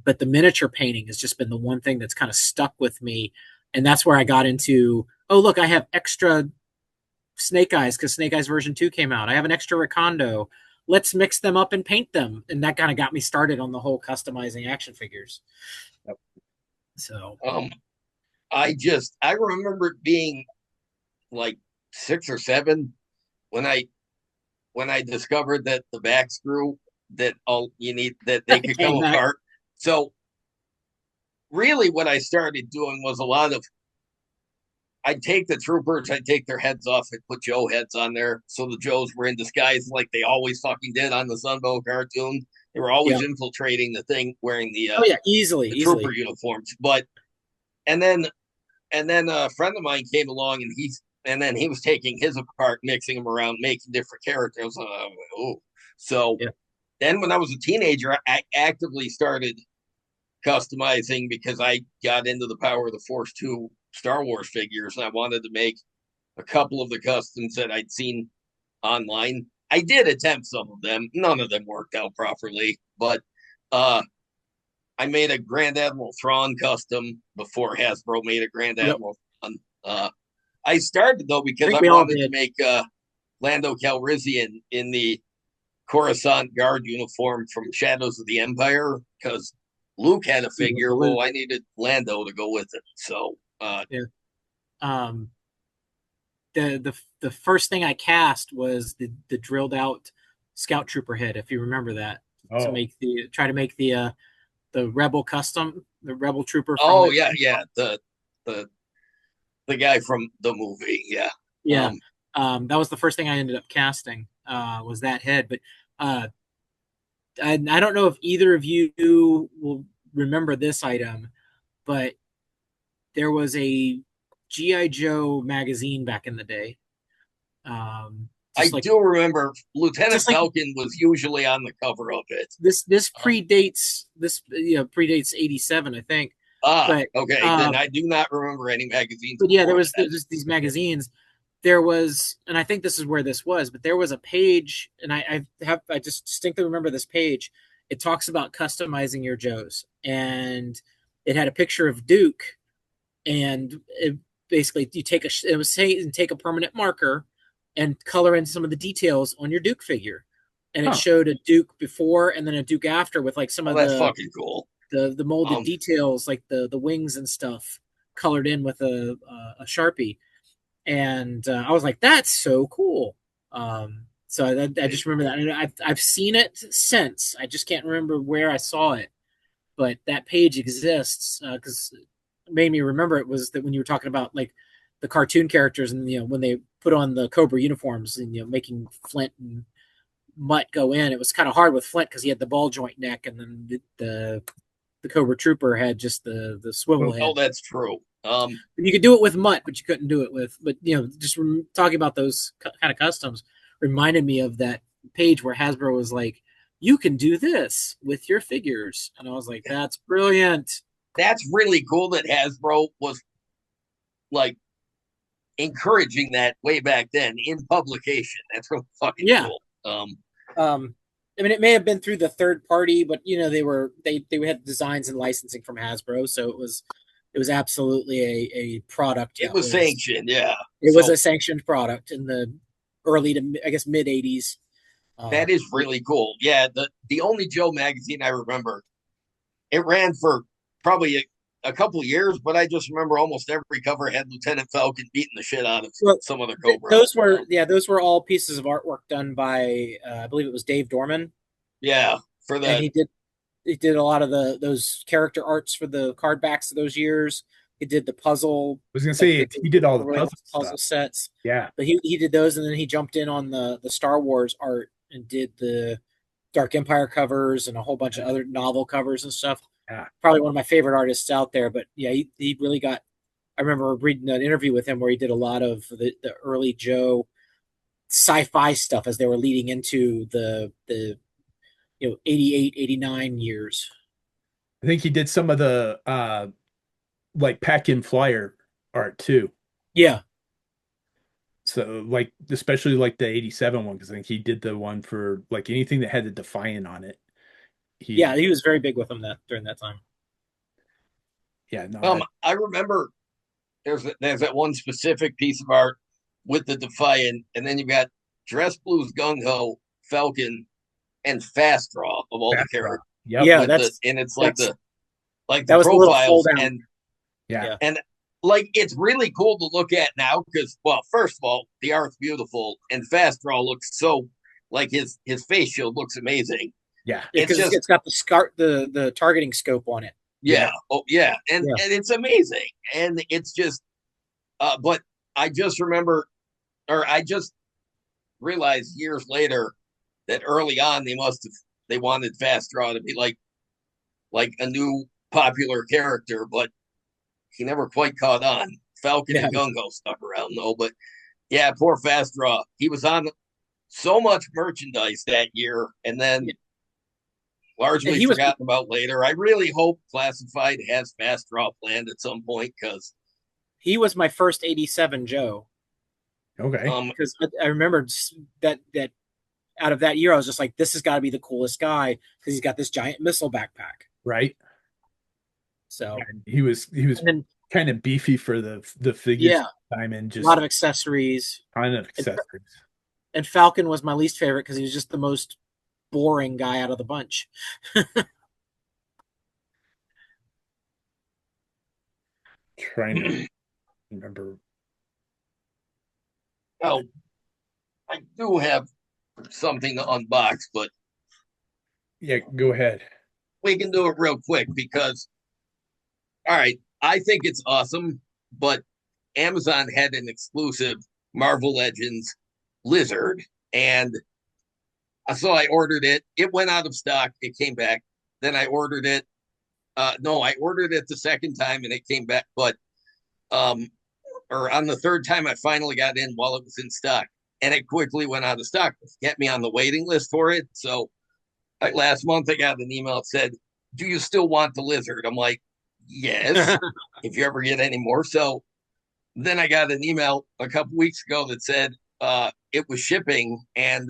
but the miniature painting has just been the one thing that's kind of stuck with me, and that's where I got into. Oh, look, I have extra Snake Eyes because Snake Eyes version 2 came out. I have an extra Recondo. Let's mix them up and paint them. And that kind of got me started on the whole customizing action figures. Yep. So, um, I remember it being like 6 or 7 when I discovered that the back screw that all you need that they could come came back. apart. So really what I started doing was a lot of I'd take the troopers, I'd take their heads off, and put Joe heads on there. So the Joes were in disguise like they always fucking did on the Sunbow cartoon. They were always Yeah. infiltrating the thing wearing Oh yeah, easily, the trooper easily. uniforms. But and then a friend of mine came along and then he was taking his apart, mixing them around, making different characters. Oh. So Yeah. then when I was a teenager, I actively started customizing because I got into the Power of the Force 2 Star Wars figures and I wanted to make a couple of the customs that I'd seen online. I did attempt some of them. None of them worked out properly, but uh, I made a Grand Admiral Thrawn custom before Hasbro made a Grand Yep. Admiral Thrawn. I started though I because think I we all wanted to did. make Lando Calrissian in the Coruscant Guard uniform from Shadows of the Empire because Luke had a figure. Well, I needed Lando to go with it. So, Yeah. Um, the first thing I cast was the drilled out scout trooper head, if you remember that, to Oh, make the rebel custom, the rebel trooper from oh the yeah, yeah, the the guy from the movie. Yeah. yeah. Um, That was the first thing I ended up casting, was that head. But uh, I don't know if either of you will remember this item, but there was a GI Joe magazine back in the day. Um, I just like do remember Lieutenant just like Falcon was usually on the cover of it. this Um, predates 87, I think. But okay. Then I do not remember any magazines yeah, before there that. was these magazines. There was, and I think this is where this was, but there was a page, and I just distinctly remember this page. It talks about customizing your Joes, and it had a picture of Duke, and it, basically you take it was saying take a permanent marker and color in some of the details on your Duke figure, and it huh. showed a Duke before and then a Duke after with like some Oh, of that's fucking cool. the molded Um, details, like the wings and stuff, colored in with a Sharpie. And I was like, that's so cool. So I just remember that, and I've seen it since. I just can't remember where I saw it, but that page exists because it made me remember it was that when you were talking about like the cartoon characters, and when they put on the Cobra uniforms, and making Flint and Mutt go in, it was kind of hard with Flint because he had the ball joint neck, and then the Cobra Trooper had just the swivel oh, head. that's true. You could do it with Mutt, but you couldn't do it with. But just talking about those kind of customs reminded me of that page where Hasbro was like, "You can do this with your figures," and I was like, "That's brilliant." That's really cool that Hasbro was like encouraging that way back then in publication. That's really fucking Yeah. cool. Um, I mean, it may have been through the third party, but they had designs and licensing from Hasbro, so it was absolutely a product It that was was sanctioned, yeah. it was a So sanctioned product in the early to I guess mid '80s. that is really cool. Yeah, the only Joe magazine I remember, it ran for probably a couple of years, but I just remember almost every cover had Lieutenant Falcon beating the shit out of Well, some of the Cobra. those were all pieces of artwork done by I believe it was Dave Dorman, Yeah, for and the he did a lot of those character arts for the card backs of those years. He did the puzzle, I was gonna like say he did all the royal puzzle puzzle stuff. sets, Yeah. but he did those, and then he jumped in on the Star Wars art and did the Dark Empire covers and a whole bunch of other novel covers and stuff. Yeah. Probably one of my favorite artists out there. But yeah, he really got. I remember reading an interview with him where he did a lot of the early Joe sci-fi stuff as they were leading into the 88, 89 years. I think he did some of the like pack in flyer art too. Yeah, So like especially like the 87 one because I think he did the one for like anything that had the Defiant on it. yeah, He he was very big with them that during that time. yeah, no, that I remember there's that one specific piece of art with the Defiant, and then you got Dress Blues Gung Ho, Falcon, and Fast Draw of all the fast draw. characters Yep. Yeah, with the and it's that's like the that was a little profiles fold out. Yeah. Yeah, and like it's really cool to look at now because well, first of all, the art's beautiful and Fast Draw looks so like his face shield looks amazing. Yeah. It's because just it's got the targeting scope on it. Yeah. Yeah. Oh, yeah. Yeah. And it's amazing. And it's just, but I just remember, or I just realized years later that early on they wanted Fast Draw to be like a new popular character, but he never quite caught on. Falcon Yeah. and Gungo stuck around though, but yeah, poor Fast Draw. He was on so much merchandise that year, and then largely He was forgotten about later. I really hope Classified has Fast Draw planned at some point because he was my first 87 Joe. Okay. um Because I remember that out of that year, I was just like, this has got to be the coolest guy because he's got this giant missile backpack. Right. Yeah, So, he was and then, kind of beefy for the figures yeah, time and a lot just of accessories. kind of And, accessories. and Falcon was my least favorite because he was just the most boring guy out of the bunch. Trying to remember. oh, I do have something to unbox, but Yeah, go ahead. we can do it real quick because all right, I think it's awesome, but Amazon had an exclusive Marvel Legends Lizard, and so I ordered it. It went out of stock. It came back. Then I ordered it. No, I ordered it the second time and it came back. But or on the third time, I finally got in while it was in stock, and it quickly went out of stock. Get me on the waiting list for it. So last month, I got an email that said, "Do you still want the lizard?" I'm like, "Yes." If you ever get any more, so then I got an email a couple weeks ago that said it was shipping, and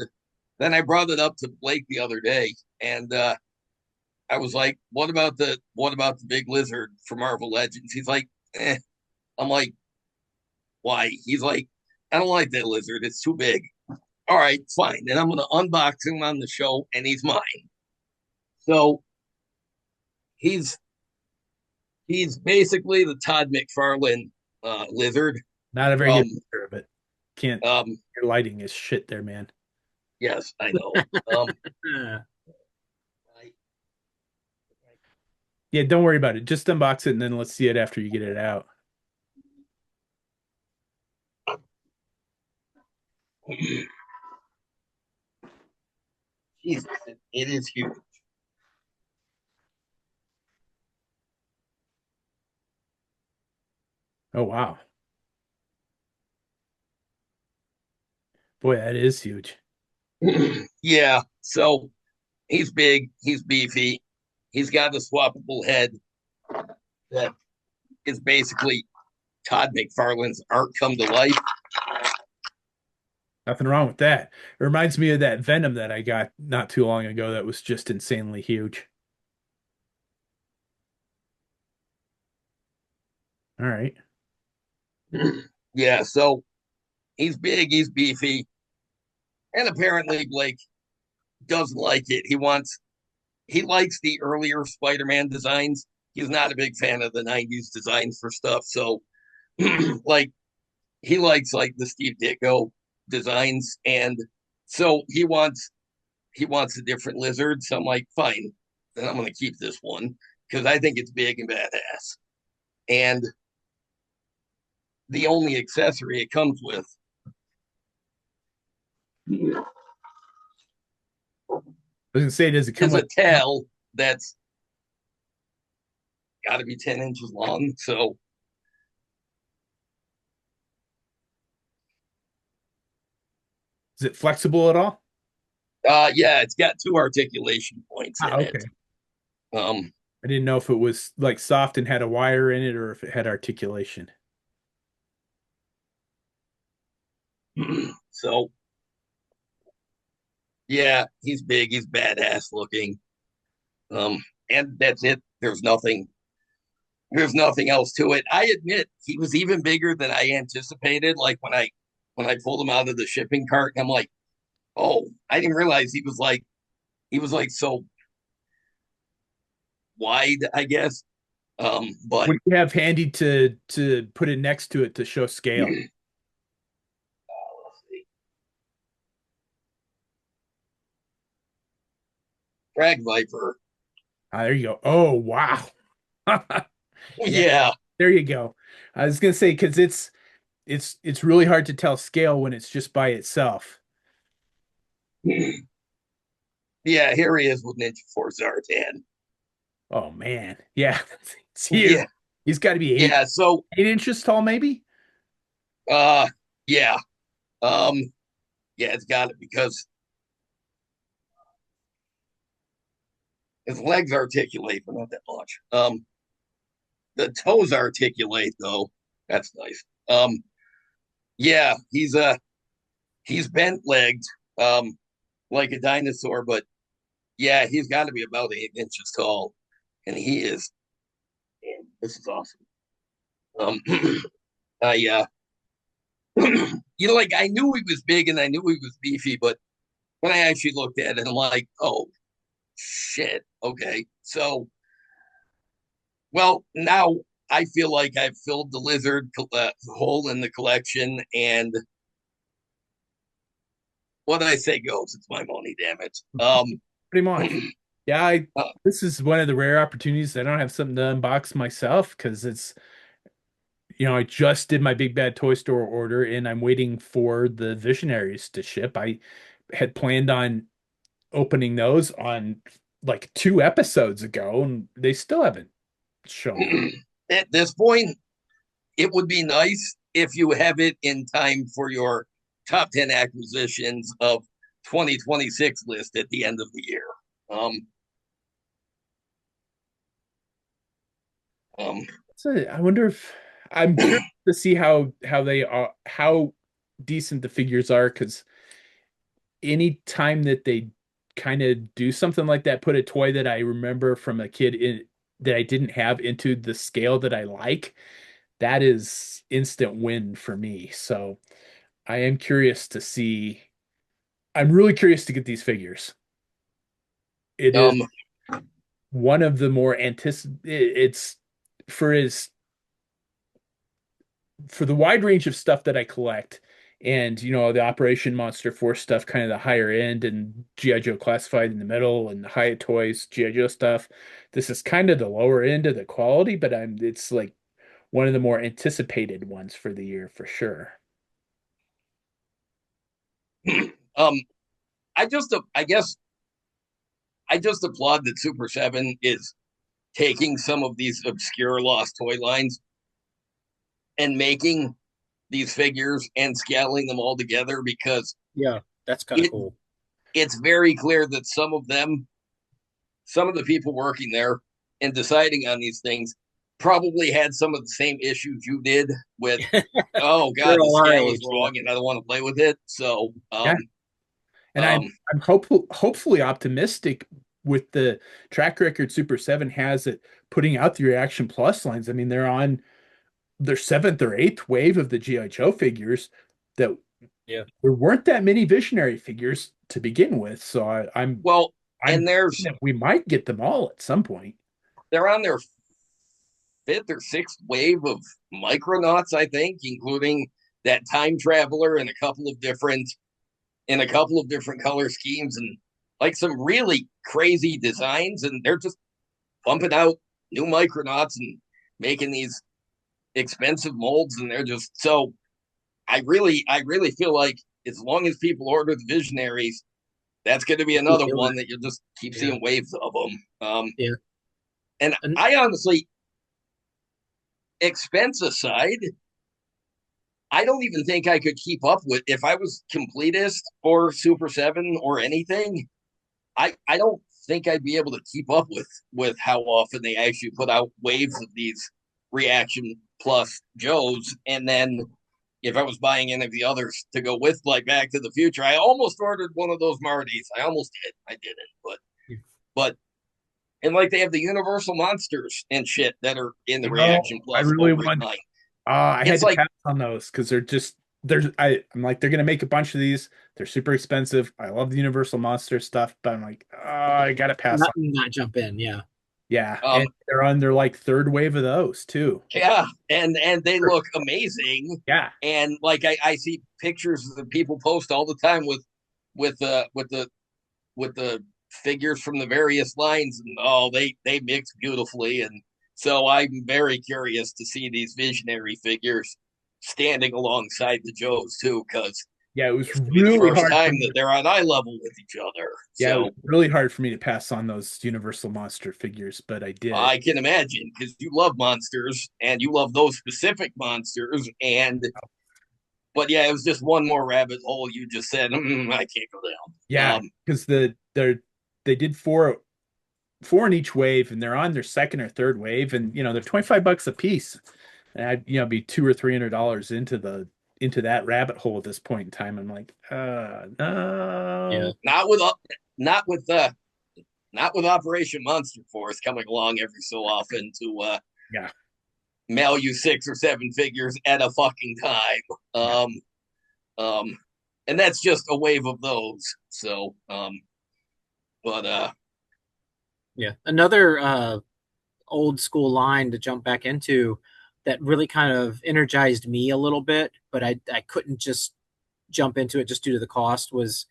then I brought it up to Blake the other day, and I was like, what about the big lizard for Marvel Legends?" He's like, eh. I'm like, why? He's like, I don't like that lizard. It's too big. All right, fine. And I'm gonna unbox him on the show, and he's mine. So he's he's basically the Todd McFarlane lizard Not a very from good picture of it. Can't. um Your lighting is shit there, man. yes, I know. I, Yeah, don't worry about it. Just unbox it and then let's see it after you get it out. Jesus, it is huge. Oh wow. Boy, that is huge. Yeah, so he's big, he's beefy, he's got a swappable head that is basically Todd McFarlane's art come to life. Nothing wrong with that. It reminds me of that Venom that I got not too long ago that was just insanely huge. All right. Yeah, so he's big, he's beefy, and apparently Blake doesn't like it. He likes the earlier Spider-Man designs. He's not a big fan of the '90s designs for stuff. So, like, he likes like the Steve Ditko designs, and so he wants a different lizard. So I'm like, fine, then I'm gonna keep this one because I think it's big and badass. And the only accessory it comes with I was gonna say, does it come is a with tail that's got to be 10 inches long. So is it flexible at all? yeah, it's got two articulation points Ah, in it. okay. Um, I didn't know if it was like soft and had a wire in it or if it had articulation. so yeah, he's big, he's badass looking. Um, and that's it. There's nothing else to it. I admit he was even bigger than I anticipated. Like when I pulled him out of the shipping cart, I'm like, oh, I didn't realize he was like so wide, I guess. But What do you have handy to put it next to it to show scale? Drag Viper. Ah, there you go. Oh wow. Yeah, Yeah. there you go. I was gonna say because it's really hard to tell scale when it's just by itself. Yeah, here he is with Ninja Force Zartan. Oh man, yeah, it's huge. Yeah. He's got to be Yeah. So 8 inches tall, maybe. uh yeah. Um yeah, it's got it because his legs articulate, but not that much. The toes articulate though. That's nice. Yeah, he's bent legged, um, like a dinosaur, but yeah, he's got to be about 8 inches tall, and he is. Man, this is awesome. Um, I like I knew he was big and I knew he was beefy, but when I actually looked at it, I'm like, oh shit, okay. So, well, now I feel like I've filled the lizard hole in the collection, and what I say goes. It's my money, damn it. Pretty much. Yeah, Uh, this is one of the rare opportunities I don't have something to unbox myself because I just did my big bad toy store order and I'm waiting for the Visionaries to ship. I had planned on opening those on like 2 episodes ago and they still haven't shown up. at this point, it would be nice if you have it in time for your top 10 acquisitions of 2026 list at the end of the year. Um, um, So I wonder if I'm curious to see how they are, how decent the figures are because any time that they kind of do something like that, put a toy that I remember from a kid in that I didn't have into the scale that I like, that is instant win for me. So I am curious to see. I'm really curious to get these figures. It is um, one of the more it's for his for the wide range of stuff that I collect, and the Operation Monster Force stuff, kind of the higher end, and G.I. Joe Classified in the middle, and the Hyatt Toys G.I. Joe stuff. This is kind of the lower end of the quality, but it's like one of the more anticipated ones for the year for sure. um, I guess, I just applaud that Super 7 is taking some of these obscure lost toy lines and making these figures and scaling them all together because Yeah, that's kind of it cool. it's very clear that some of the people working there and deciding on these things probably had some of the same issues you did with, oh They're god, the all our scale is age. Yeah. wrong and I don't want to play with it. So Yeah, and I'm um I'm hopefully optimistic with the track record Super 7 has at putting out the Reaction Plus lines. I mean, they're on their seventh or eighth wave of the G.I. Joe figures that Yeah. there weren't that many visionary figures to begin with. So well, I'm and thinking that we might get them all at some point. they're on their fifth or sixth wave of Micronauts, I think, including that time traveler and a couple of different color schemes and like some really crazy designs, and they're just pumping out new Micronauts and making these expensive molds, and they're just so. I really feel like as long as people order the Visionaries, that's going to be Keep another doing one it. that you'll just keep Yeah. seeing waves of them. Yeah. And And I honestly, expense aside, I don't even think I could keep up with if I was completist or Super 7 or anything. I don't think I'd be able to keep up with how often they actually put out waves of these reaction plus Joes. And then if I was buying any of the others to go with, like Back to the Future, I almost ordered one of those Martys. I almost did. I didn't, but and like they have the Universal monsters and shit that are in the reaction I plus really over at want. nine. I had It's to like pass on those because I'm like they're gonna make a bunch of these. They're super expensive. I love the Universal Monster stuff, but I'm like, I gotta pass on. not jump in. Yeah. Yeah, um and they're on their like third wave of those too. yeah, and they look amazing. Yeah, And like I see pictures that people post all the time with the with the with the figures from the various lines, and oh, they mix beautifully, and So I'm very curious to see these visionary figures standing alongside the Joes too, because Yeah, it was it's gonna be the really first hard for time me that they're on eye level with each other. yeah, it was So really hard for me to pass on those Universal Monster figures, but I did. I can imagine because you love monsters and you love those specific monsters. And but yeah, it was just one more rabbit hole. You just said I can't go down. Yeah, because they did four in each wave, and they're on their second or third wave, and they're $25 a piece. And I'd be $200 or $300 into that rabbit hole at this point in time. I'm like, Yeah. no. Not with not with Operation Monster Force coming along every so often to Yeah, mail you 6 or 7 figures at a fucking time. yeah. Um, and that's just a wave of those. So, but Yeah. Another old school line to jump back into that really kind of energized me a little bit, but I couldn't just jump into it just due to the cost was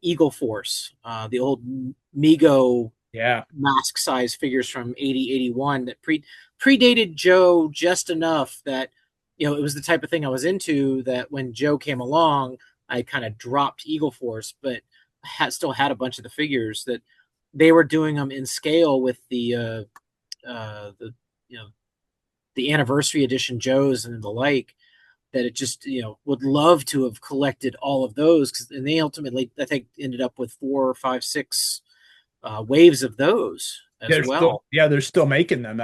Eagle Force, the old Mego Yeah. mask size figures from 80 81 that predated Joe just enough that it was the type of thing I was into that when Joe came along I kind of dropped Eagle Force, but still had a bunch of the figures that they were doing them in scale with the you know the anniversary edition Joes and the like, that it just would love to have collected all of those, and they ultimately I think ended up with 4 5 6 waves of those as well. They're still making them.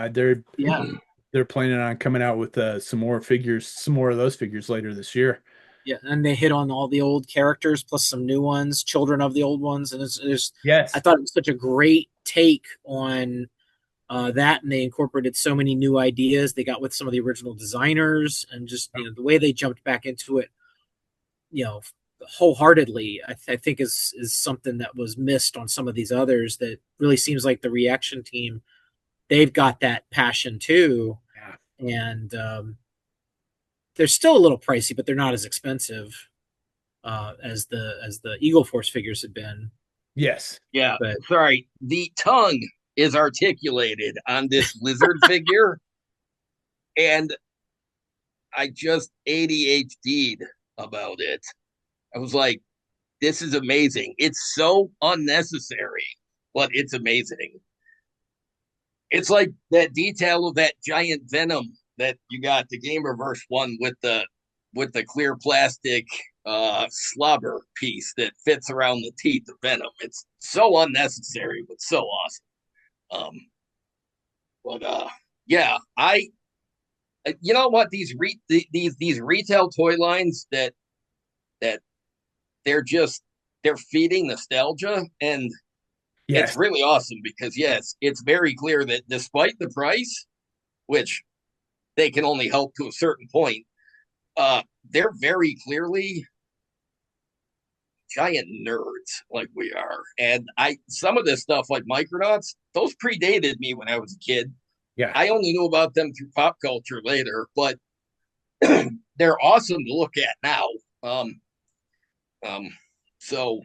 Yeah, They're planning on coming out with some more of those figures later this year. yeah, and they hit on all the old characters plus some new ones, children of the old ones, and it's I Yes. thought it was such a great take on that, and they incorporated so many new ideas they got with some of the original designers, and just the way they jumped back into it, you know, wholeheartedly. I think is something that was missed on some of these others. That really seems like the reaction team, they've got that passion too, Yeah. and they're still a little pricey, but they're not as expensive as the Eagle Force figures had been. Yes. yeah, But sorry, the tongue is articulated on this lizard figure, and I just ADHD'd about it. I was like, this is amazing. It's so unnecessary, but it's amazing. It's like that detail of that giant venom that you got the Game Reverse one with the clear plastic slobber piece that fits around the teeth of Venom. It's so unnecessary, but so awesome. But yeah, I you know what these retail toy lines that they're just they're feeding nostalgia, and it's Yes. really awesome because yes, it's very clear that despite the price, which they can only help to a certain point, they're very clearly giant nerds like we are. And I some of this stuff like Micronauts, those predated me when I was a kid. Yeah. I only knew about them through pop culture later, but they're awesome to look at now. Um, um, so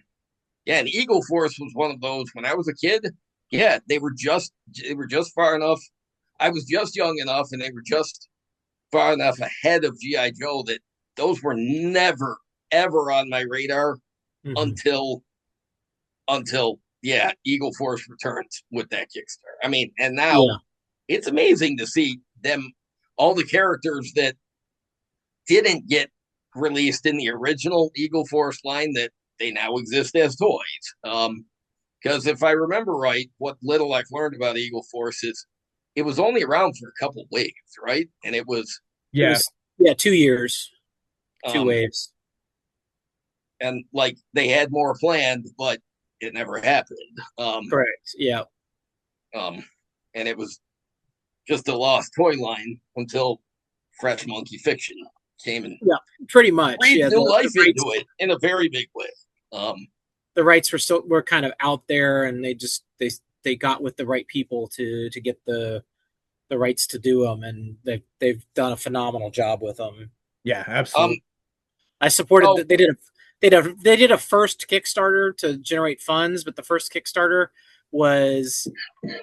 yeah, and Eagle Force was one of those when I was a kid. Yeah, they were just far enough. I was just young enough, and they were just far enough ahead of GI Joe that those were never ever on my radar mm-hmm. until yeah, Eagle Force returns with that Kickstarter. I mean, and now Yeah, it's amazing to see them all the characters that didn't get released in the original Eagle Force line that they now exist as toys. Because if I remember right, what little I've learned about Eagle Force is it was only around for a couple waves, right? And it was it Yeah. was 2 years, two um waves. and like they had more planned, but it never happened. Correct. Yeah. Um and it was just a lost toy line until Fresh Monkey Fiction came and Yeah, pretty much. breathed Yeah, new the life into rights it in a very big way. Um, were kind of out there, and they got with the right people to get the rights to do them, and they've done a phenomenal job with them. Yeah, um, absolutely. I supported oh, that. They did a first Kickstarter to generate funds, but the first Kickstarter was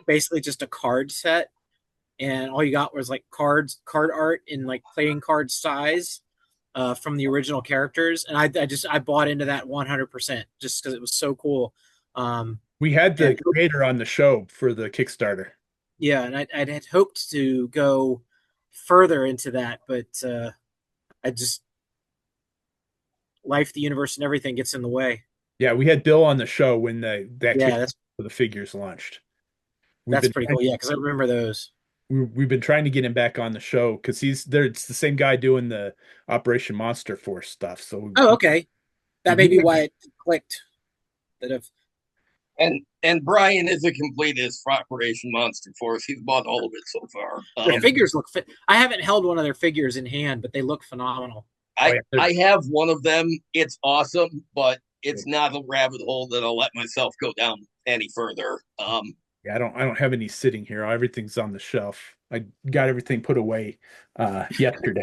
basically just a card set, and all you got was like card art in like playing card size from the original characters, and I bought into that 100% just because it was so cool. We had And the creator on the show for the Kickstarter. yeah, and I had hoped to go further into that, but I just life, the universe, and everything gets in the way. Yeah, we had Bill on the show when that Yeah, Kickstarter for the figures launched. We've that's been pretty cool. Yeah, because I remember those. we've been trying to get him back on the show because he's there. It's the same guy doing the Operation Monster Force stuff. So Oh, okay. we That may need be him. why it clicked. That if And Brian is a completist for Operation Monster Force. He's bought all of it so far. their figures look fit. I haven't held one of their figures in hand, but they look phenomenal. Oh I yeah, I have one of them. It's awesome, but it's not a rabbit hole that I'll let myself go down any further. yeah. I don't have any sitting here. Everything's on the shelf. I got everything put away yesterday.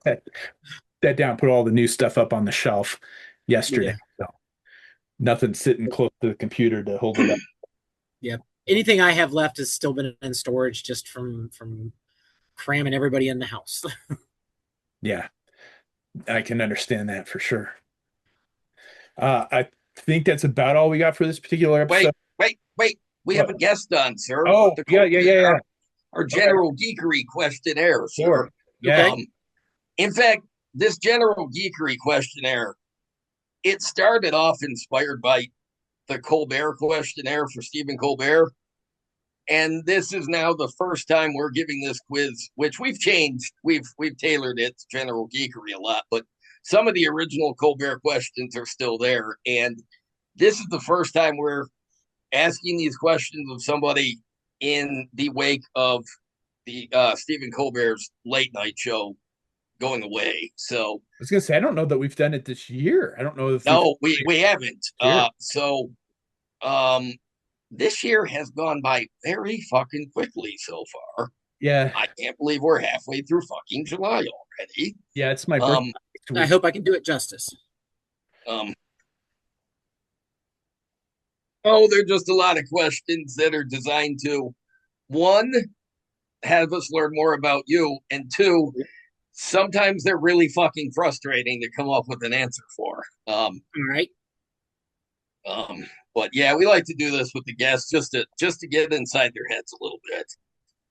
That down, put all the new stuff up on the shelf yesterday. Yeah, So nothing sitting close to the computer to hold it up. yeah. Anything I have left has still been in storage just from cramming everybody in the house. Yeah, I can understand that for sure. I think that's about all we got for this particular wait, episode. wait. We have What? a guest on, sir. Oh, yeah, yeah, yeah, yeah. Our Okay, general geekery questionnaire, sir. sure. Yeah, Okay. Um, in fact, this general geekery questionnaire, it started off inspired by the Colbert questionnaire for Stephen Colbert. And this is now the first time we're giving this quiz, which we've changed. We've tailored it to general geekery a lot, but some of the original Colbert questions are still there. And this is the first time we're asking these questions of somebody in the wake of the Stephen Colbert's late night show going away. So I was gonna say I don't know that we've done it this year. I don't know if we've no, we haven't. here. So this year has gone by very fucking quickly so far. Yeah, I can't believe we're halfway through fucking July already. yeah. It's my birthday Um, next I week. hope I can do it justice. um, oh, they're just a lot of questions that are designed to one, have us learn more about you, and two, sometimes they're really fucking frustrating to come up with an answer for. All right. Um, but yeah, we like to do this with the guests just to get inside their heads a little bit.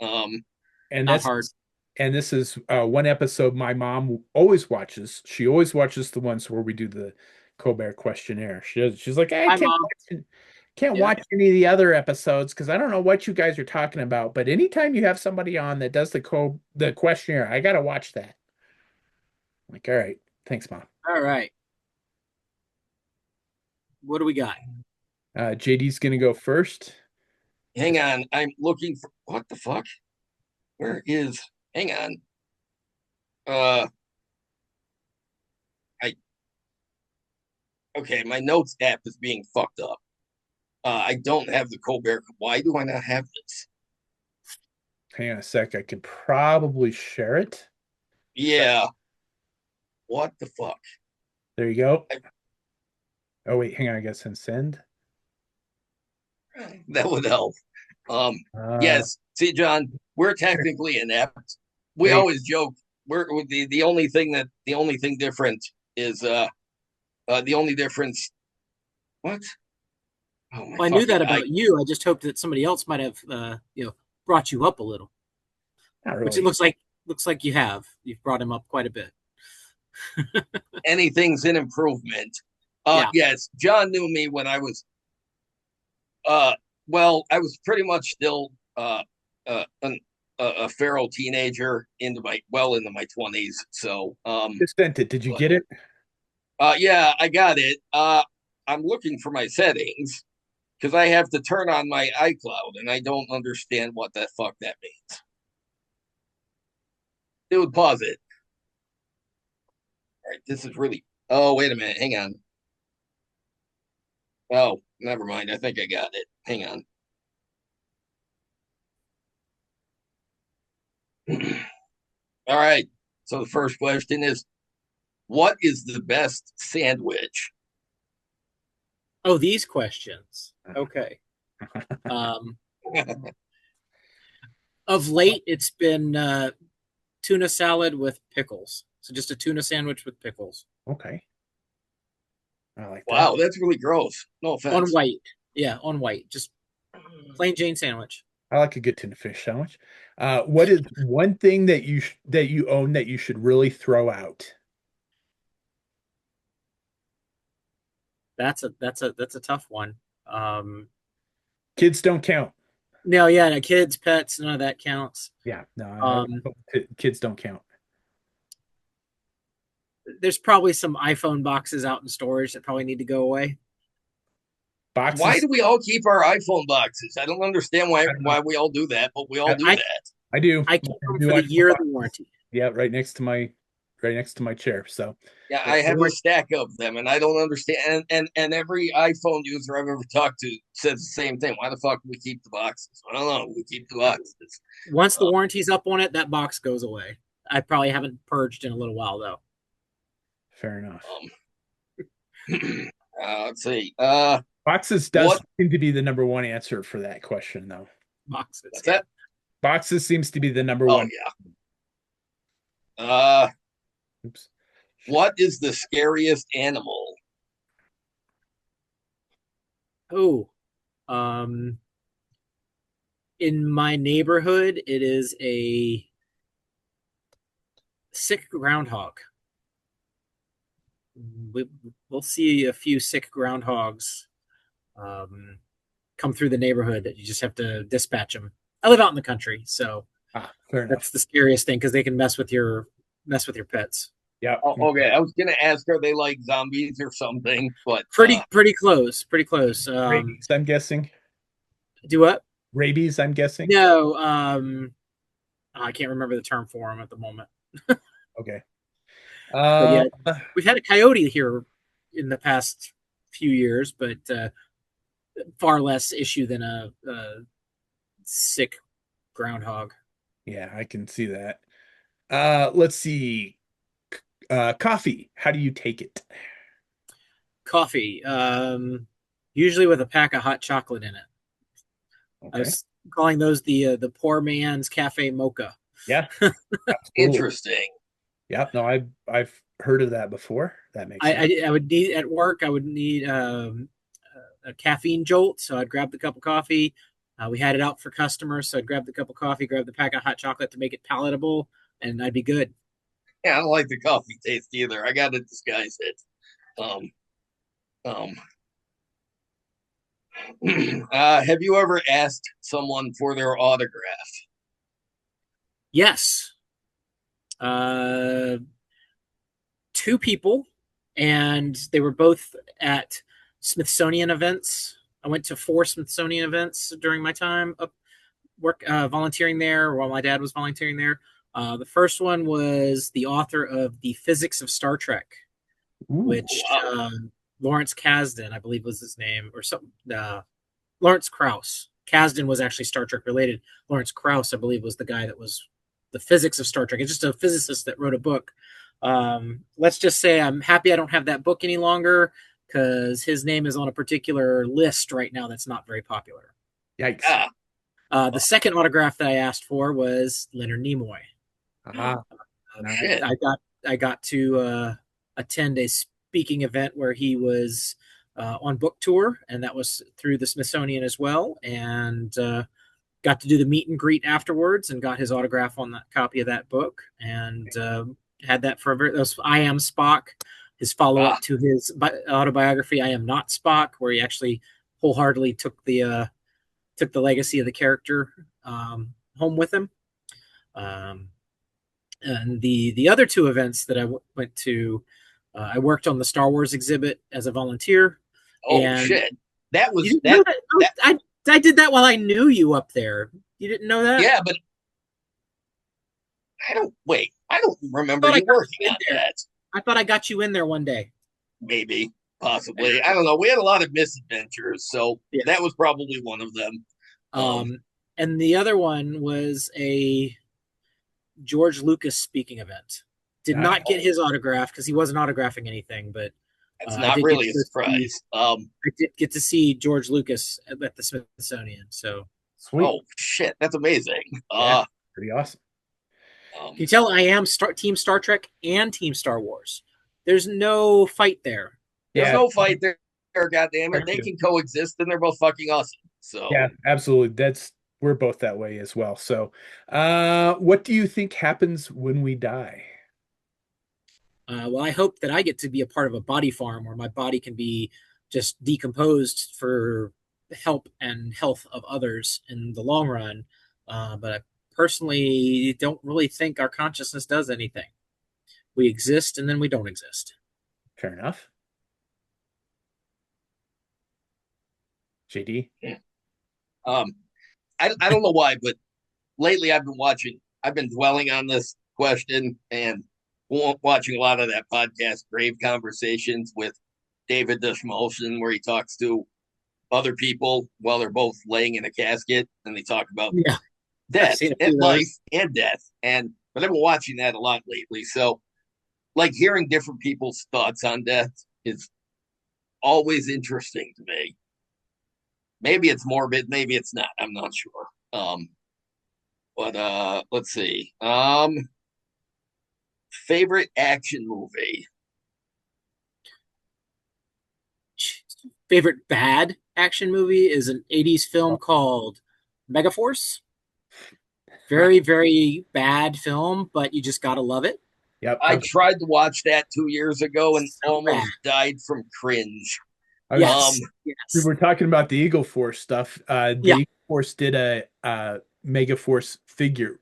Um, And Not that's hard. and this is one episode my mom always watches. She always watches the ones where we do the Colbert questionnaire. She's like, I Hi, Mom. can't Yeah. watch any of the other episodes because I don't know what you guys are talking about. But anytime you have somebody on that does the questionnaire, I gotta watch that. I'm like, all right, thanks, mom. All right. What do we got? JD's gonna go first. hang on, I'm looking for what the fuck? Where is? Hang on. Uh, I okay. My notes app is being fucked up. I don't have the Colbert. Why do I not have this? Hang on a sec. I can probably share it. Yeah. What the fuck? There you go. I, Oh wait, hang on. I guess and send. that would help. Um. Uh, Yes. See, John, we're technically inept. We hey, always joke. We're the only thing different is the only difference. What? Oh my Well, I knew fucking! that about you. I just hoped that somebody else might have, brought you up a little, not which it really. looks like you have. You've brought him up quite a bit. Anything's an improvement. Yeah. Yes, John knew me when I was uh well, I was pretty much still a feral teenager into my 20s. So Just sent it. Did you but get it? yeah, I got it. I'm looking for my settings because I have to turn on my iCloud and I don't understand what the fuck that means. It would pause it. All right, this is really. Oh, wait a minute. Hang on. Oh, never mind. I think I got it. Hang on. All right. So the first question is, what is the best sandwich? Oh, these questions. Okay. Um, Of late, it's been tuna salad with pickles. So just a tuna sandwich with pickles Okay. I like that. Wow, that's really gross. No on offense. white. Yeah, on white. Just plain Jane sandwich. I like a good tuna fish sandwich. What is one thing that you own that you should really throw out? That's a tough one. Kids don't count. No, yeah, no, kids, pets, none of that counts. Yeah, no, Um, kids don't count. there's probably some iPhone boxes out in storage that probably need to go away. Why Boxes, do we all keep our iPhone boxes? I don't understand why I don't know. why we all do that, but we all I, do I that. I do. I I keep them do for the iPhone year of the boxes. warranty. Yeah, right next to my chair. So Yeah, yeah, I have a stack of them, and I don't understand. And every iPhone user I've ever talked to says the same thing. Why the fuck do we keep the boxes? I don't know. We keep the boxes. Once the Uh, warranty's up on it, that box goes away. I probably haven't purged in a little while though. fair enough. let's see. Boxes does What? seem to be the number one answer for that question, though. Boxes, What's yeah. that? Boxes seems to be the number Oh one. yeah. Oops. Shit. What is the scariest animal? Oh, um, in my neighborhood, it is a sick groundhog. We, we'll see a few sick groundhogs um, come through the neighborhood that you just have to dispatch them. I live out in the country, so Fair enough. that's the scariest thing because they can mess with your pets. Yeah. Oh, okay, I was gonna ask, are they like zombies or something? But Pretty close, pretty close. Rabies, I'm guessing. Do what? Rabies, I'm guessing. No, I can't remember the term for them at the moment. Okay. But Uh, yeah, we've had a coyote here in the past few years, but far less issue than a sick groundhog. yeah, I can see that. Let's see. Coffee. How do you take it? Coffee, usually with a pack of hot chocolate in it. I Okay. was calling those the poor man's cafe mocha. Yeah, absolutely. interesting. Yeah, no, I've heard of that before. That makes I, sense. I would need at work. I would need a caffeine jolt, so I'd grab the cup of coffee. We had it out for customers, so I'd grab the cup of coffee, grab the pack of hot chocolate to make it palatable, and I'd be good. Yeah, I don't like the coffee taste either. I got to disguise it. Um, um, have you ever asked someone for their autograph? Yes, uh, two people, and they were both at Smithsonian events. I went to 4 Smithsonian events during my time up volunteering there while my dad was volunteering there. The first one was the author of The Physics of Star Trek, Ooh, which Wow. Lawrence Kasdan, I believe, was his name, or something. Lawrence Krauss. Kasdan was actually Star Trek related. Lawrence Krauss, I believe, was the guy that was the physics of Star Trek. It's just a physicist that wrote a book. Let's just say I'm happy I don't have that book any longer because his name is on a particular list right now that's not very popular. yikes. Yeah. The second autograph that I asked for was Leonard Nimoy. Ah, Oh nice. shit. I got to attend a speaking event where he was on book tour, and that was through the Smithsonian as well. And got to do the meet and greet afterwards, and got his autograph on that copy of that book, and had that for that was I Am Spock, his follow Ah, up to his autobiography I Am Not Spock, where he actually wholeheartedly took the legacy of the character home with him. Um, and the other two events that I went to, I worked on the Star Wars exhibit as a volunteer, oh and shit. That you was didn't know that. that. I did that while I knew you up there. You didn't know that? Yeah, but I don't wait. I don't I remember thought I you got working you in on there. that. I thought I got you in there one day. Maybe, possibly. I don't know. We had a lot of misadventures, so Yeah. that was probably one of them. Um, and the other one was a George Lucas speaking event. Did Ah, not get his autograph because he wasn't autographing anything, but That's I not did get really to a go see. surprise. I did get to see George Lucas at the Smithsonian. So Sweet. Oh shit, that's amazing. Yeah, pretty awesome. Can you Um, tell I am Team Star Trek and Team Star Wars? There's no fight there. there's Yeah, no fight there. God damn it, thank they you. can coexist, and they're both fucking awesome. Yeah, So absolutely. That's we're both that way as well. So, what do you think happens when we die? Well, I hope that I get to be a part of a body farm where my body can be just decomposed for the help and health of others in the long run. But I personally don't really think our consciousness does anything. We exist and then we don't exist. Fair enough. JD? yeah. um, I don't know why, but lately I've been dwelling on this question and watching a lot of that podcast, Grave Conversations with David Dashmalshin, where he talks to other people while they're both laying in a casket and they talk about Yeah, I've death seen a and few of life those. and death. But I've been watching that a lot lately. So like hearing different people's thoughts on death is always interesting to me. Maybe it's morbid, maybe it's not. I'm not sure. But let's see. Favorite action movie. Favorite bad action movie is an 80s film called Megaforce. Very, very bad film, but you just gotta love it. Yep. I Okay. tried to watch that 2 years ago and So bad. almost died from cringe. I was Um, Yes. We Yes. were talking about the Eagle Force stuff. The Yeah. Eagle Force did a Mega Force figure,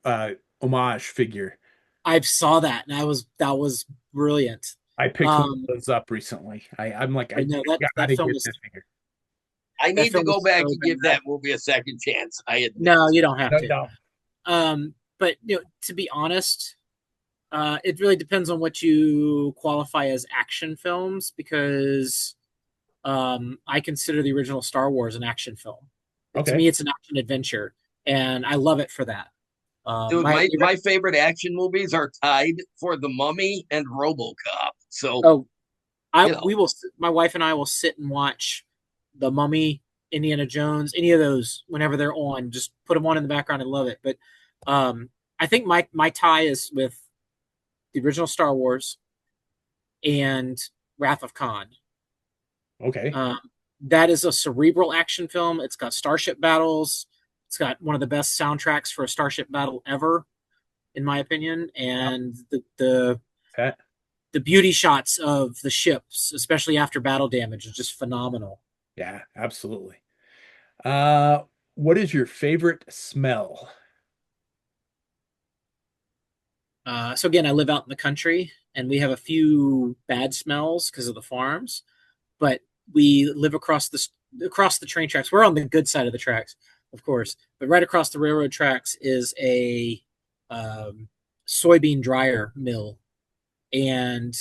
homage figure. I saw that and that was brilliant. I picked one Um, of those up recently. I'm like, but no, I that gotta film get was this figure. I that need to film go was back so and give bad. that movie a second chance. I admit. No, you don't have No, to. no. But to be honest, it really depends on what you qualify as action films because I consider the original Star Wars an action film. To Okay. me, it's an action adventure, and I love it for that. Dude, My my favorite action movies are tied for The Mummy and RoboCop. So, oh, I you know, we will. My wife and I will sit and watch The Mummy, Indiana Jones, any of those whenever they're on. Just put them on in the background and love it. But I think my tie is with the original Star Wars and Wrath of Khan. Okay. Um, that is a cerebral action film. It's got starship battles. It's got one of the best soundtracks for a starship battle ever, in my opinion. Wow. And That, the beauty shots of the ships, especially after battle damage, is just phenomenal. yeah, absolutely. Uh, what is your favorite smell? So again, I live out in the country, and we have a few bad smells because of the farms. But we live across the train tracks. We're on the good side of the tracks, of course, but right across the railroad tracks is a um, soybean dryer mill, and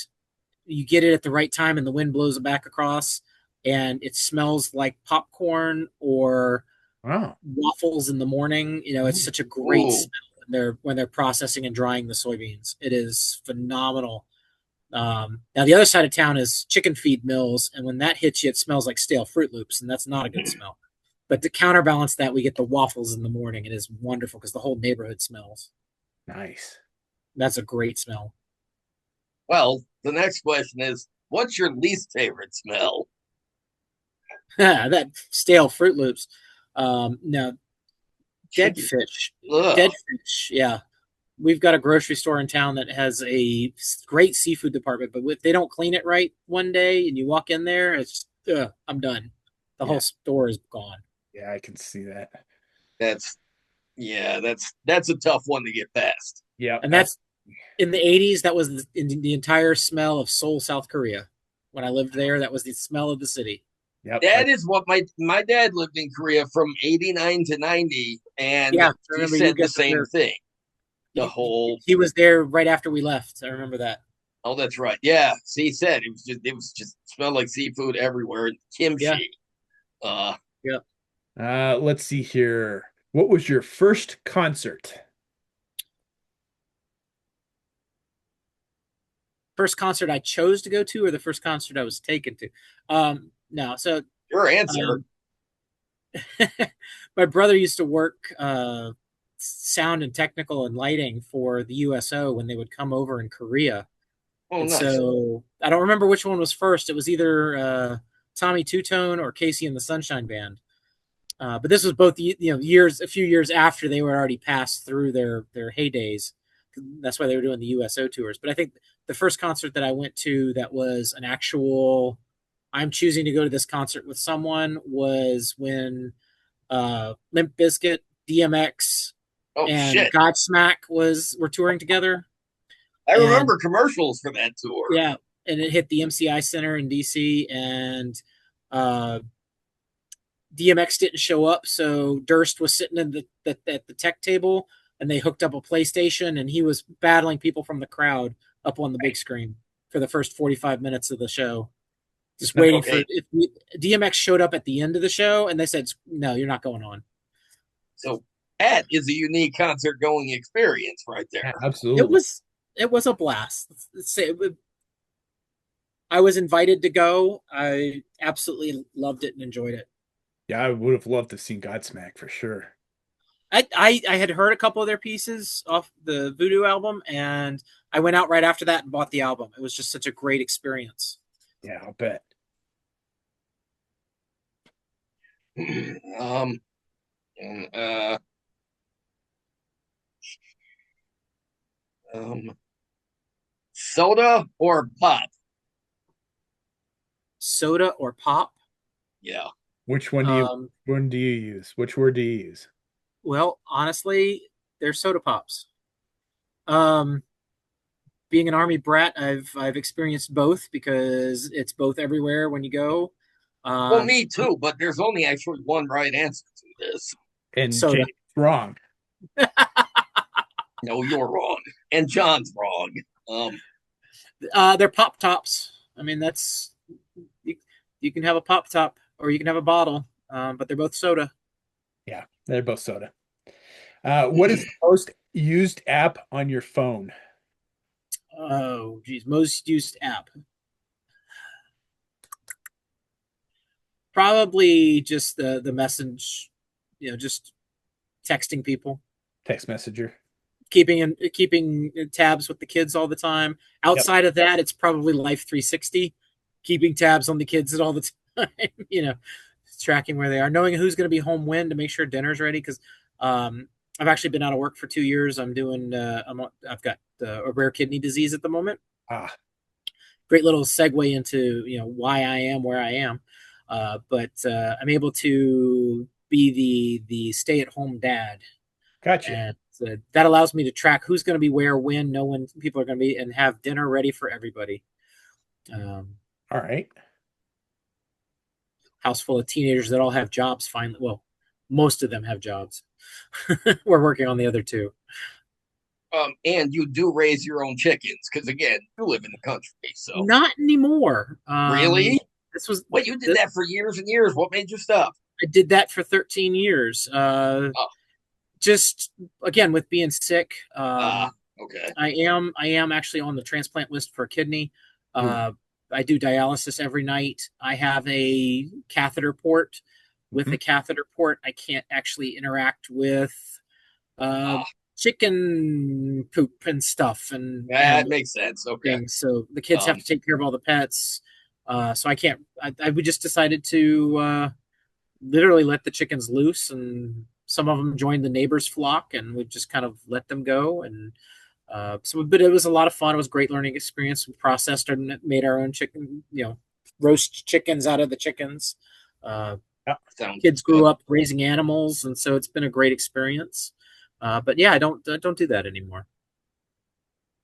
you get it at the right time, and the wind blows it back across, and it smells like popcorn or Wow. waffles in the morning. It's such a great ooh, smell when they're processing and drying the soybeans. It is phenomenal. Now the other side of town is chicken feed mills, and when that hits you, it smells like stale Fruit Loops, and that's not a good smell. But to counterbalance that, we get the waffles in the morning. It is wonderful because the whole neighborhood smells. Nice. That's a great smell. well, the next question is what's your least favorite smell? That stale Fruit Loops. Now dead Chicken. fish, Ugh. dead fish. Yeah, we've got a grocery store in town that has a great seafood department, but if they don't clean it right one day and you walk in there, I'm done. The Yeah. whole store is gone. Yeah, I can see that. That's yeah, that's a tough one to get past. Yeah. And that's in the 80s. That was in the entire smell of Seoul, South Korea. When I lived there, that was the smell of the city. Yep. That is what my dad lived in Korea from 89 to 90 and Yeah, I he remember you said the guys were same there. thing. The He, whole he was there right after we left. I remember that. oh that's right. Yeah, see he said it was just smelled like seafood everywhere and Yeah, kimchi. Uh yeah. Let's see here. What was your first concert? First concert I chose to go to, or the first concert I was taken to. No, so your answer. um, My brother used to work sound and technical and lighting for the USO when they would come over in Korea. Oh, And nice. so I don't remember which one was first. It was either Tommy Two Tone or Casey and the Sunshine Band. But this was both years, a few years after they were already passed through their heydays. That's why they were doing the USO tours. But I think the first concert that I went to that was an actual I'm choosing to go to this concert with someone was when Limp Bizkit, DMX, Oh and shit. Godsmack were touring together. I And remember commercials for that tour. yeah, and it hit the MCI Center in DC, and uh, DMX didn't show up, so Durst was sitting in at the tech table, and they hooked up a PlayStation, and he was battling people from the crowd up on the big screen for the first 45 minutes of the show, just waiting for Okay, if DMX showed up at the end of the show, and they said, "No, you're not going on." so that is a unique concert going experience right there. Yeah, It absolutely. was it was a blast. I was invited to go. I absolutely loved it and enjoyed it. Yeah, I would have loved to see Godsmack for sure. I had heard a couple of their pieces off the Voodoo album, and I went out right after that and bought the album. It was just such a great experience. Yeah, I'll bet. um, uh, um, soda or pop? Soda or pop? Yeah. Which Um, one do you use? Which word do you use? well, honestly, they're soda pops. Um, being an army brat, I've experienced both because it's both everywhere when you go. Well, Um, me too, but there's only actually one right answer to this. And soda. James wrong. No, you're wrong, and John's wrong. Um, They're pop tops. I mean, you, you can have a pop top or you can have a bottle, but they're both soda. Yeah, they're both soda. What is the most used app on your phone? Oh, geez, most used app. Probably just the message, just texting people, Text Messenger. keeping tabs with the kids all the time. Yep. Outside of that, it's probably Life 360, keeping tabs on the kids at all the time. Tracking where they are, knowing who's going to be home when to make sure dinner's ready. Because I've actually been out of work for 2 years. I've got a rare kidney disease at the moment. Ah, Great little segue into why I am where I am. But I'm able to be the stay at home dad, gotcha. and that allows me to track who's going to be where, when, know when people are going to be, and have dinner ready for everybody. Um, All right. House full of teenagers that all have jobs. Finally, well, most of them have jobs. We're working on the other two. and you do raise your own chickens because again, you live in the country. So Not anymore. really, This was what you did this, that for years and years? What made you stop? I did that for 13 years. Oh, Just again with being sick. okay. I am actually on the transplant list for a kidney. Ooh. Uh, I do dialysis every night. I have a catheter port. With Mhm. the catheter port, I can't actually interact with uh, Ah, chicken poop and stuff and that animal makes sense. Okay. things. So the kids have Um, to take care of all the pets. So I can't. We just decided to literally let the chickens loose, and some of them joined the neighbor's flock, and we just kind of let them go. And but it was a lot of fun. It was a great learning experience. We processed and made our own chicken, roast chickens out of the chickens. Uh, Yeah, sounds Kids good. grew up raising animals, and so it's been a great experience. But yeah, I don't do that anymore.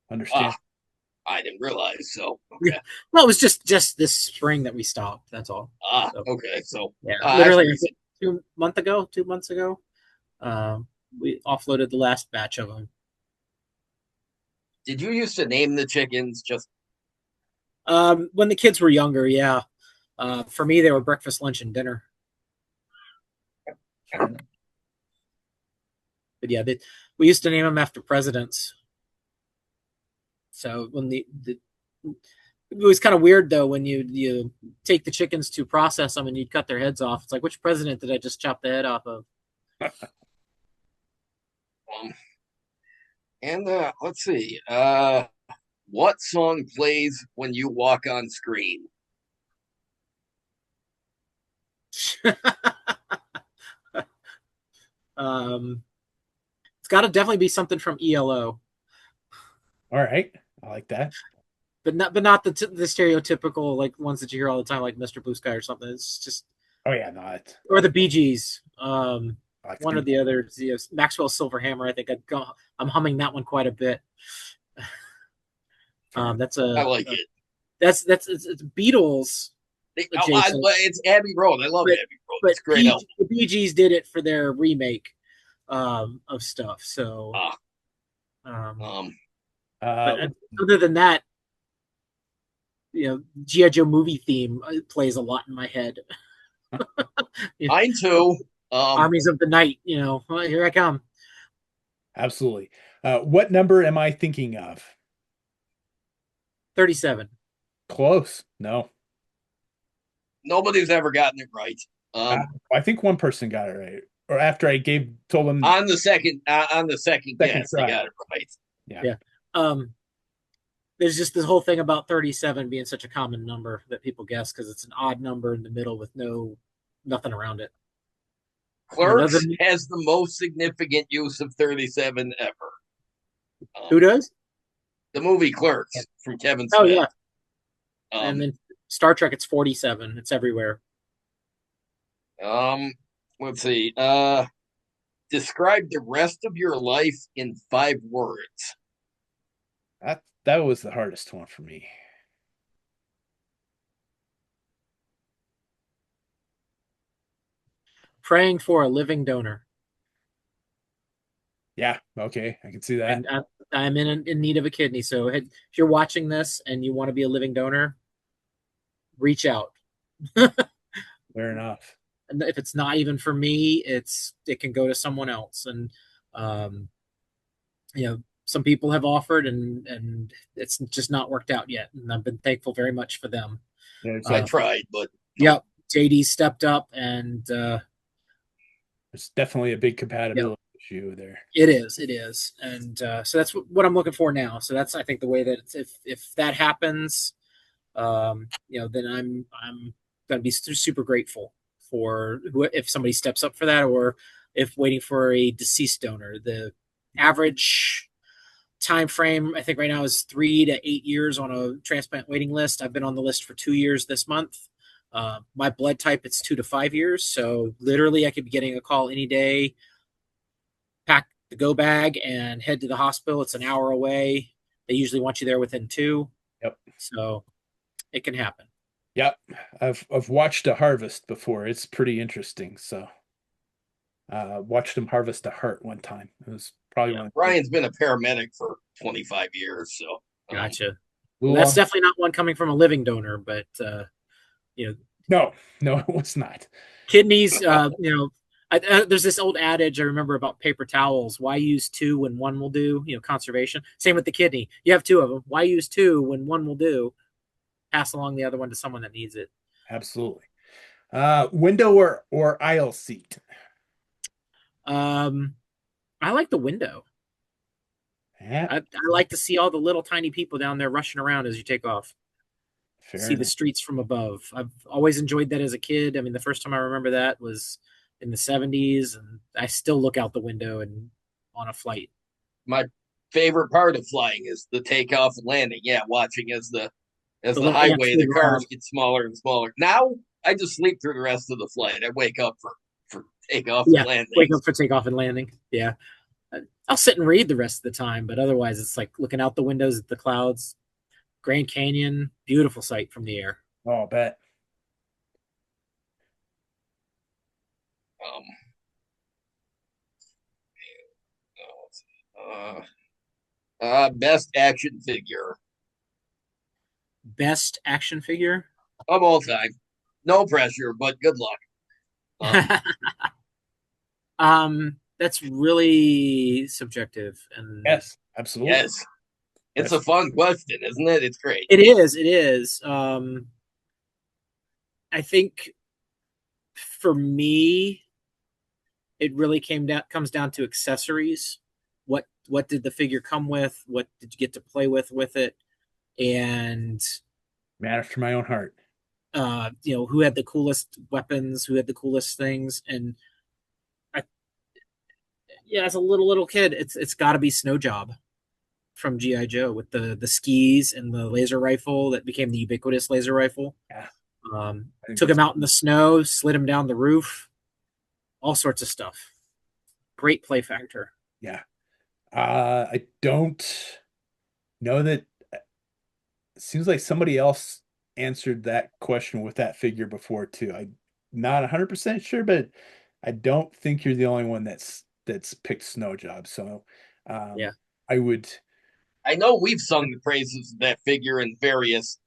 understand. Ah, I didn't realize. So Yeah. okay. Well, it was just this spring that we stopped. That's all. Ah, So okay. So yeah, I was literally gonna say, 2 months ago, we offloaded the last batch of them. did you used to name the chickens just When the kids were younger, yeah. For me, they were breakfast, lunch, and dinner. But yeah, we used to name them after presidents. So when the was kind of weird though when you take the chickens to process them and you cut their heads off. It's like, which president did I just chop the head off of? Um, and let's see. What song plays when you walk on screen? um, it's got to definitely be something from ELO, All right. I like that. but not the stereotypical like ones that you hear all the time, like Mr. Blue Sky or something. It's just Oh yeah, no, it, or the Bee Gees. I like the One or beat. the other. You know, Maxwell Silver Hammer. I think I'm humming that one quite a bit. Fair enough. That's I like it. it's Beatles adjacent, It's Abbey Road. I love but Abbey Road. It's a great album. The Bee Gees did it for their remake of stuff. So, Ah, um, um, but Uh, other than that, you know, GI Joe movie theme plays a lot in my head. You know, mine too. Armies of the Night. You know, well, here I come. Absolutely. What number am I thinking of? 37. Close. No. Nobody's ever gotten it right. Uh, I think one person got it right. Or after I told them On the second second guess, they try. got it right. Yeah. Yeah. There's just this whole thing about 37 being such a common number that people guess because it's an odd number in the middle with nothing around it. You know, Clerks has the most significant use of 37 ever. Who does? The movie Clerks from Kevin Oh Smith. yeah. And then Star Trek, it's 47. It's everywhere. Um, let's see. Describe the rest of your life in 5 words. That was the hardest one for me. Praying for a living donor. Yeah. Okay. I can see that. And I'm in need of a kidney. So if you're watching this and you want to be a living donor, reach out. Fair enough. And if it's not even for me, it can go to someone else. And um, you know, some people have offered and it's just not worked out yet. And I've been thankful very much for them. There's I tried, but Yep. JD stepped up and there's definitely a big yep, compatibility issue there. it is. And so that's what I'm looking for now. So that's I think the way that if that happens, you know, then I'm going to be super grateful for if somebody steps up for that, or if waiting for a deceased donor. The average time frame I think right now is 3 to 8 years on a transplant waiting list. I've been on the list for 2 years this month. My blood type, it's 2 to 5 years, so literally I could be getting a call any day, pack the go bag and head to the hospital. It's an hour away. They usually want you there within two, Yep. so it can happen. Yep. I've watched a harvest before. It's pretty interesting. So watched him harvest a heart one time. It was probably one of the Brian's been a paramedic for 25 years, so Gotcha. Well, little that's definitely not one coming from a living donor, but you know, no, it was not. kidneys. You know, there's this old adage I remember about paper towels. Why use two when one will do? You know, conservation. Same with the kidney. You have two of them. Why use two when one will do? Pass along the other one to someone that needs it. Absolutely. Window or aisle seat. Um, I like the window. Yeah, I like to see all the little tiny people down there rushing around as you take off. fair See the enough. streets from above. I've always enjoyed that as a kid. I mean, the first time I remember that was in the 70s, and I still look out the window and on a flight. my favorite part of flying is the takeoff and landing. Yeah, watching as The the little ants highway, the move cars around. get smaller and smaller. Now I just sleep through the rest of the flight. I wake up for takeoff and Yeah, wake landings. up for takeoff and landing. Yeah. I'll sit and read the rest of the time, but otherwise it's like looking out the windows at the clouds. Grand Canyon, beautiful sight from the air. Oh, I bet. Um, best action figure Best action figure? of all time. No pressure, but good luck. That's really subjective and Yes, absolutely. Yes, It's That's a fun question, isn't it? It's great. It is. It is. I think for me, it really comes down to accessories. What did the figure come with? What did you get to play with it? And man after my own heart. who had the coolest weapons, who had the coolest things. And I, yeah, as a little kid, it's got to be Snow Job from GI Joe with the skis and the laser rifle that became the ubiquitous laser rifle. Yeah, I think Took that's him out in the snow, slid him down the roof, all sorts of stuff. Great play factor. yeah. I don't know that. It seems like somebody else answered that question with that figure before too. I'm not 100% sure, but I don't think you're the only one that's picked Snow Job. So Yeah. I would. I know we've sung the praises of that figure in various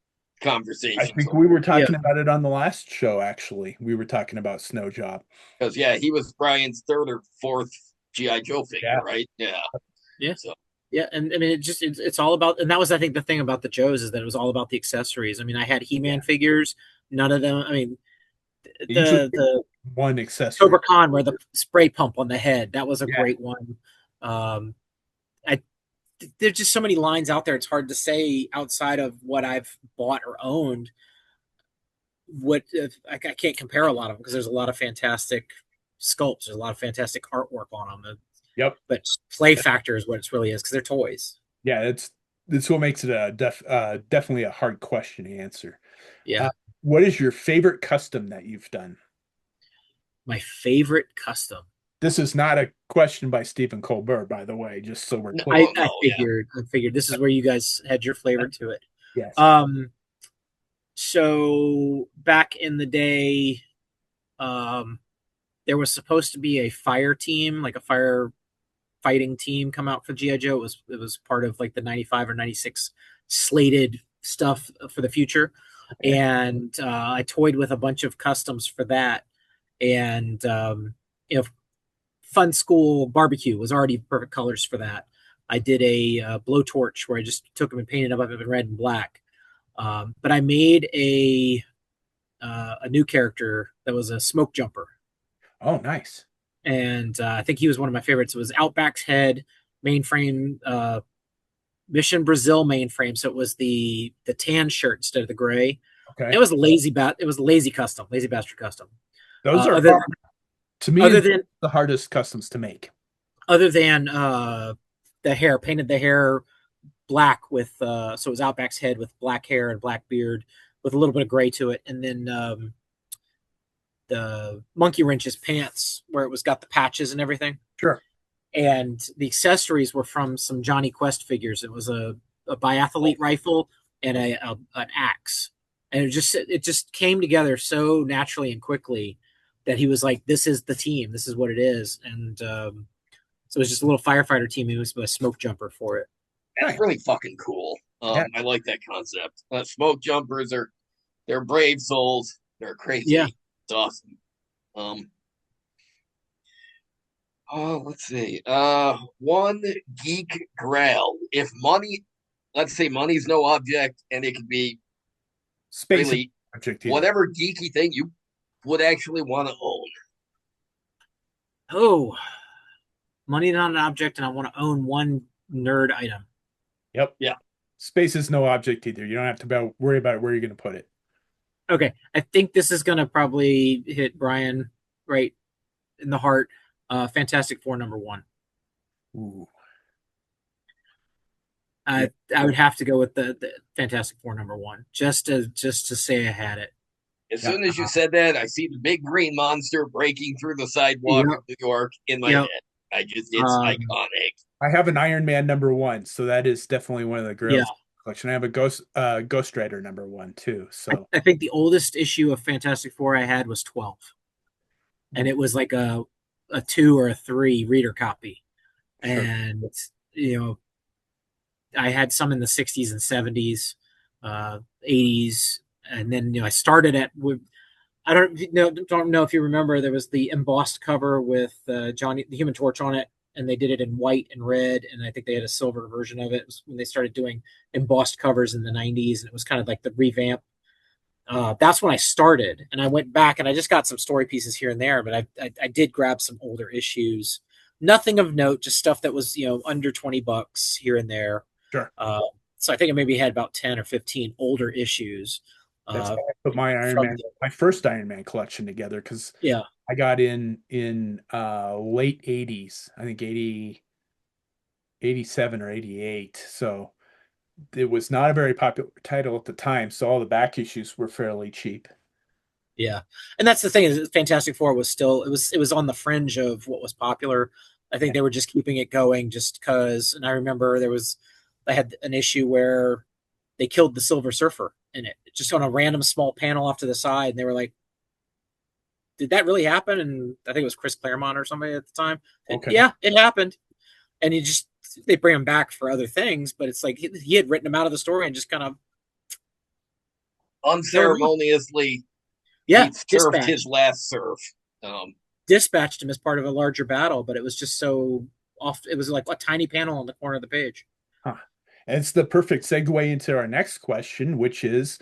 I conversations think we were Yeah. talking about it on the last show. Actually, we were talking about Snow Job. because yeah, he was Brian's third or fourth GI Joe figure, Yeah, right? Yeah. Yeah. So Yeah, and I mean, it's all about, and that was, I think, the thing about the Joes is that it was all about the accessories. I mean, I had yeah. He-Man figures. None of them. I mean, They usually the pick the one accessory. Cobra Khan where the spray pump on the head, that was a Yeah, great one. Um, I There's just so many lines out there. It's hard to say outside of what I've bought or owned. What I can't compare a lot of them because there's a lot of fantastic sculpts. There's a lot of fantastic artwork on them. yep. But play factor is what it really is because they're toys. Yeah, that's what makes it a definitely a hard question to answer. Yeah. Uh, what is your favorite custom that you've done? My favorite custom. This is not a question by Stephen Colbert, by the way, just so we're no, clear. I, oh, I no, yeah. figured this is where you guys had your flavor to it. Yes. Um, so back in the day, um, there was supposed to be a fire team, like a fire fighting team, come out for GI Joe. It was part of like the '95 or '96 slated stuff for the future, Okay. and I toyed with a bunch of customs for that, and you know, Fun School Barbecue was already perfect colors for that. I did a blowtorch where I just took them and painted them up in red and black. But I made a new character that was a smoke jumper, Oh, nice. and I think he was one of my favorites. It was Outback's head mainframe, Mission Brazil mainframe, so it was the tan shirt instead of the gray. Okay. It was a lazy It was a lazy custom, lazy bastard custom. Those are Other hard. To me, other it's than the hardest customs to make. other than the hair, painted the hair black with so it was Outback's head with black hair and black beard with a little bit of gray to it, and then the monkey wrenches pants where it was got the patches and everything. Sure. And the accessories were from some Johnny Quest figures. It was a biathlete rifle and an axe, and it just came together so naturally and quickly that he was like, "This is the team. This is what it is." And so it was just a little firefighter team. He was a smoke jumper for it. That's Nice. really fucking cool. Yeah. I like that concept. Smoke jumpers are they're brave souls. They're crazy. Yeah. It's awesome. Um, oh, let's see. One geek growl. If money, let's say money's no object, and it could be Space really object either. whatever geeky thing you would actually want to own. Oh, money not an object, and I want to own one nerd item. Yep. Yeah. Space is no object either. You don't have to worry about where you're going to put it. Okay, I think this is gonna probably hit Brian right in the heart. Fantastic Four #1. Ooh. I would have to go with the Fantastic Four #1 just to say I had it. As Yeah. soon as you said that, I see the big green monster breaking through the sidewalk Yep. of New York in my Yep. head. It's iconic. I have an Iron Man #1, so that is definitely one of the Yeah, girls' collection. I have a Ghost Rider #1 too. So I think the oldest issue of Fantastic Four I had was 12, and it was like a 2 or a 3 reader copy, sure. and you know I had some in the '60s and '70s, '80s, and then I started at. I don't know if you remember. There was the embossed cover with Johnny the Human Torch on it, and they did it in white and red, and I think they had a silver version of it. It was when they started doing embossed covers in the 90s, and it was kind of like the revamp. That's when I started, and I went back and I just got some story pieces here and there, but I did grab some older issues. Nothing of note, just stuff that was under $20 here and there. Sure. So I think I maybe had about 10 or 15 older issues. That's Uh, how I put from my first Iron Man collection together because yeah, I got in late 80s, I think 87 or 88. So it was not a very popular title at the time, so all the back issues were fairly cheap. yeah, and that's the thing is Fantastic Four was still it was on the fringe of what was popular. I think Yeah. they were just keeping it going just because. And I remember I had an issue where they killed the Silver Surfer in it, just on a random small panel off to the side, and they were like, "Did that really happen?" And I think it was Chris Claremont or somebody at the time. Okay. Yeah, it happened, and they bring him back for other things, but it's like he had written him out of the story and just kind of killed him off. Unceremoniously, Yeah, he served his last serve. Um, dispatched him as part of a larger battle, but it was just so off. It was like a tiny panel on the corner of the page. Huh. And it's the perfect segue into our next question, which is,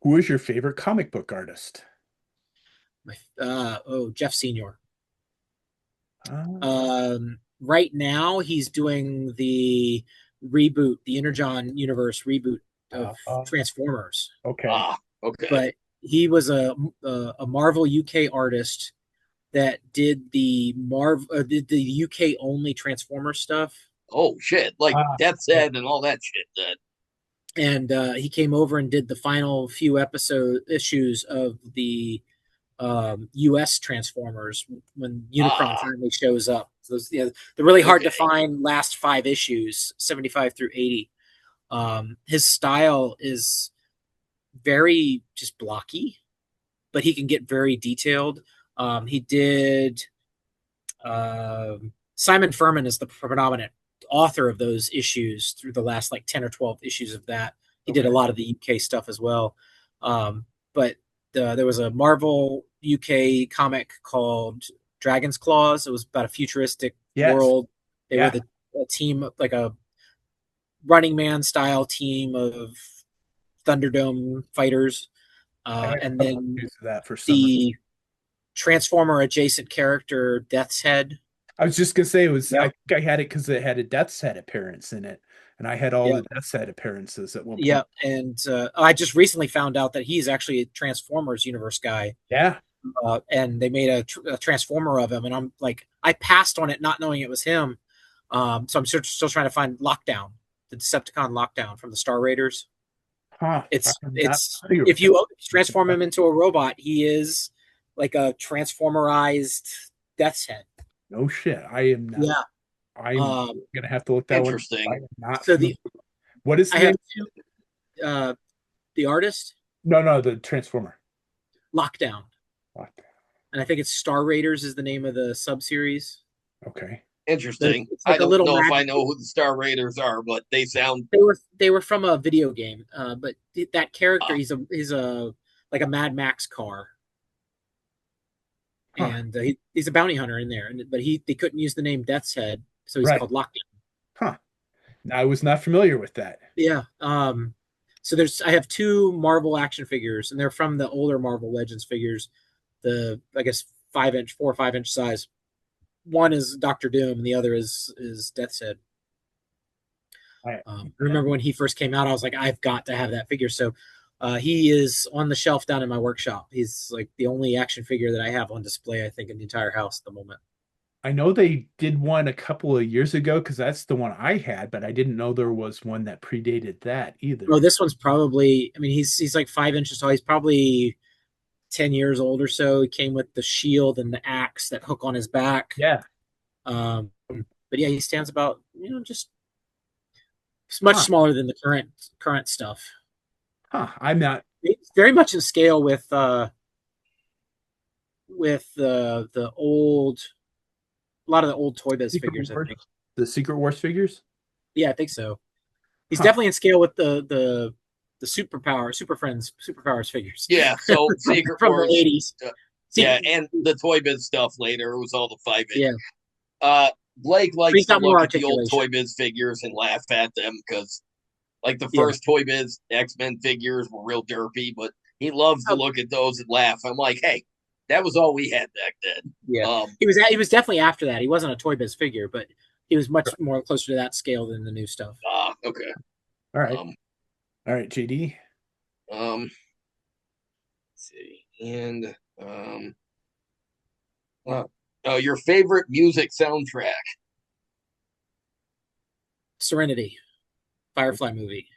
who is your favorite comic book artist? Jeff Senior. Uh, Right now he's doing the reboot, the Energon universe reboot of uh, Transformers. okay. okay. But he was a Marvel UK artist that did did the UK only Transformer stuff. Oh shit! Like Death's Yeah. Head and all that shit. And he came over and did the final few issues of the US Transformers when Unicron finally shows up. So those, they're really hard to find last 5 issues, 75 through 80. His style is very just blocky, but he can get very detailed. He did Simon Furman is the predominant author of those issues through the last like 10 or 12 issues of that. He did a lot of the UK stuff as well. But there was a Marvel UK comic called Dragon's Claws. It was about a futuristic Yes. world. They were Yeah. a team, like a Running Man style team of Thunderdome fighters. I had And a couple then issues of that for some reason. the Transformer adjacent character, Death's Head. I was just gonna say it was. I Yep. think I had it because it had a Death's Head appearance in it, and I had all the Yep. Death's Head appearances at one point. Yep. And I just recently found out that he's actually a Transformers universe guy. Yeah. And they made a Transformer of him, and I'm like, I passed on it not knowing it was him. So I'm still trying to find Lockdown, the Decepticon Lockdown from the Star Raiders. Huh. It's if you transform him into a robot, he is like a transformerized Death's Head. No shit. I am not. Yeah. I'm gonna have to look that Interesting. one. I am not. So what is the I name? have the artist No, the Transformer. Lockdown, What? and I think it's Star Raiders is the name of the sub-series. Okay. Interesting. It's like I don't little know if I know who the Star Raiders are, but they sound. They were from a video game, but that character he's a like a Mad Max car, Huh. and he's a bounty hunter in there. But they couldn't use the name Death's Head, so he's Right. called Lockdown. Huh. I was not familiar with that. Yeah. So I have 2 Marvel action figures, and they're from the older Marvel Legends figures, the I guess 5-inch, 4 or 5-inch size. One is Doctor Doom, and the other is Death's Head. Remember when he first came out, I was like, I've got to have that figure. So he is on the shelf down in my workshop. He's like the only action figure that I have on display, I think, in the entire house at the moment. I know they did one a couple of years ago because that's the one I had, but I didn't know there was one that predated that either. Oh, this one's probably, I mean, he's like 5 inches tall. He's probably 10 years old or so. He came with the shield and the axe that hook on his back. Yeah. But yeah, he stands about, just much smaller than the current stuff. Huh. I'm not. It's very much in scale with the old, a lot of the old Toy Biz figures, I think. The Secret Wars figures? Yeah, I think so. He's definitely in scale with the Super Friends figures. Yeah, so Secret from Wars. The 80s. Yeah, and the Toy Biz stuff later. It was all the 5-inch. Yeah. Blake likes He's to got more look at the old articulation. Toy Biz figures and laugh at them because, like, the Yeah. first Toy Biz X-Men figures were real derpy, but he loves to Oh, look at those and laugh. I'm like, hey, that was all we had back then. yeah. He was definitely after that. He wasn't a Toy Biz figure, but he was much more closer to that scale than the new stuff. Okay. All right. Um, All right, JD. let's see. And uh, your favorite music soundtrack? Serenity, Firefly movie.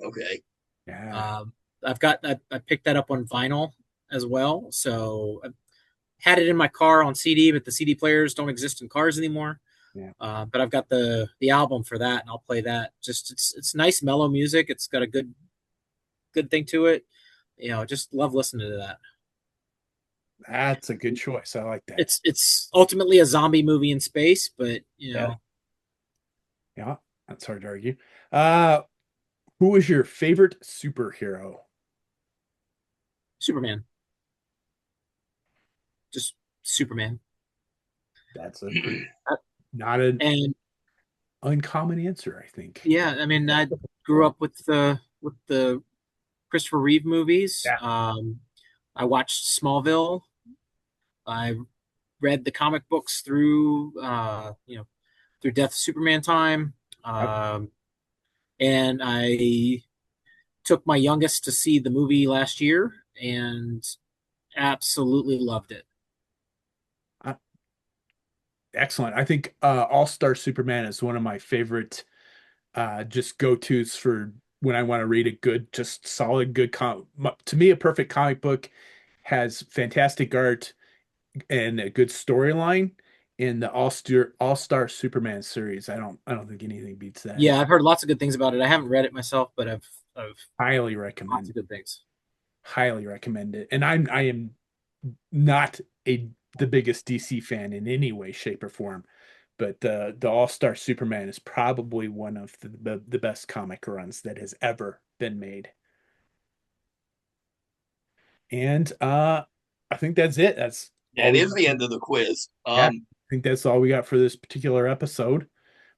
Okay. Yeah. Um, I picked that up on vinyl as well. So I had it in my car on CD, but the CD players don't exist in cars anymore. Yeah. But I've got the album for that, and I'll play that. Just it's nice mellow music. It's got a good thing to it. Just love listening to that. That's a good choice. I like that. It's ultimately a zombie movie in space, but Yeah. Yeah. That's hard to argue. Uh, who is your favorite superhero? Superman, just Superman. That's a pretty not an And uncommon answer, I think. yeah, I mean, I grew up with the Christopher Reeve movies. Yeah. I watched Smallville. I read the comic books through Death of Superman time. Yep. And I took my youngest to see the movie last year and absolutely loved it. Uh, excellent. I think All-Star Superman is one of my favorite just go-tos for when I want to read a good, just solid, good to me, a perfect comic book has fantastic art and a good storyline. In the All-Star Superman series, I don't think anything beats that. Yeah, I've heard lots of good things about it. I haven't read it myself, but I've Highly lots recommend. of good things. Highly recommend it. And I am not the biggest DC fan in any way, shape, or form, but the All-Star Superman is probably one of the best comic runs that has ever been made. And I think that's it. That's all That we is got. the end of the quiz. Yeah, I think that's all we got for this particular episode.